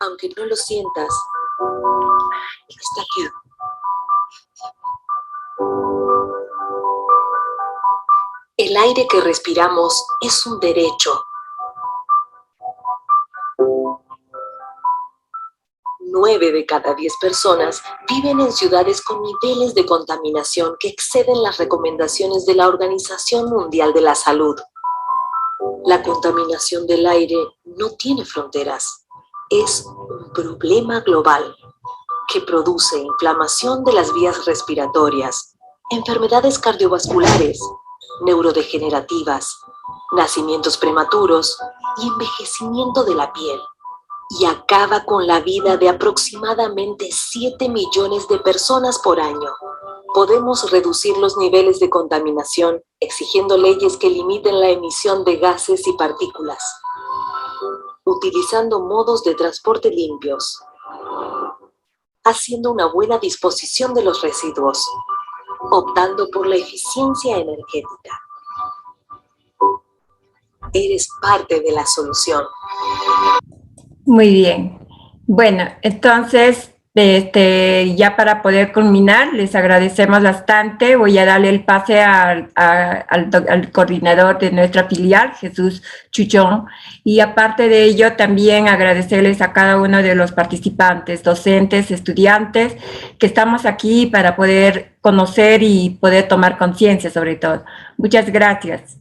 Aunque no lo sientas, está aquí. El aire que respiramos es un derecho. 9 de cada 10 personas viven en ciudades con niveles de contaminación que exceden las recomendaciones de la Organización Mundial de la Salud. La contaminación del aire no tiene fronteras. Es un problema global que produce inflamación de las vías respiratorias, enfermedades cardiovasculares, neurodegenerativas, nacimientos prematuros y envejecimiento de la piel, y acaba con la vida de aproximadamente 7 millones de personas por año. Podemos reducir los niveles de contaminación exigiendo leyes que limiten la emisión de gases y partículas, utilizando modos de transporte limpios, haciendo una buena disposición de los residuos, optando por la eficiencia energética. Eres parte de la solución. Muy bien. Bueno, entonces, ya para poder culminar, les agradecemos bastante. Voy a darle el pase al coordinador de nuestra filial, Jesús Chuchón, y aparte de ello, también agradecerles a cada uno de los participantes, docentes, estudiantes, que estamos aquí para poder conocer y poder tomar conciencia sobre todo. Muchas gracias.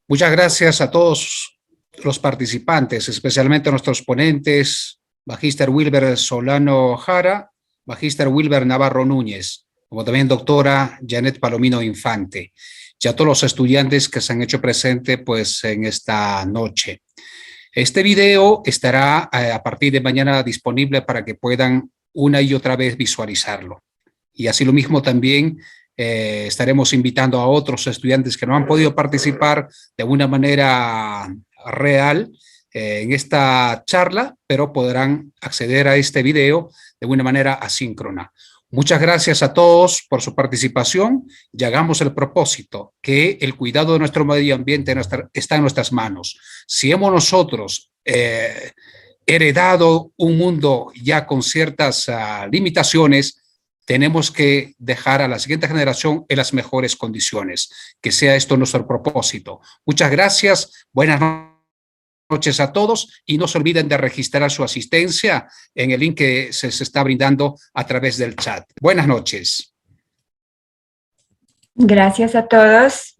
Muchas gracias a todos los participantes, especialmente a nuestros ponentes, Magíster Wilber Solano Jara, Magíster Wilber Navarro Núñez, como también doctora Janet Palomino Infante, y a todos los estudiantes que se han hecho presente pues, en esta noche. Este video estará a partir de mañana disponible para que puedan una y otra vez visualizarlo. Y así lo mismo también estaremos invitando a otros estudiantes que no han podido participar de una manera real en esta charla, pero podrán acceder a este video de una manera asíncrona. Muchas gracias a todos por su participación y hagamos el propósito que el cuidado de nuestro medio ambiente está en nuestras manos. Si hemos nosotros heredado un mundo ya con ciertas limitaciones, tenemos que dejar a la siguiente generación en las mejores condiciones. Que sea esto nuestro propósito. Muchas gracias. Buenas noches a todos y no se olviden de registrar su asistencia en el link que se está brindando a través del chat. Buenas noches. Gracias a todos.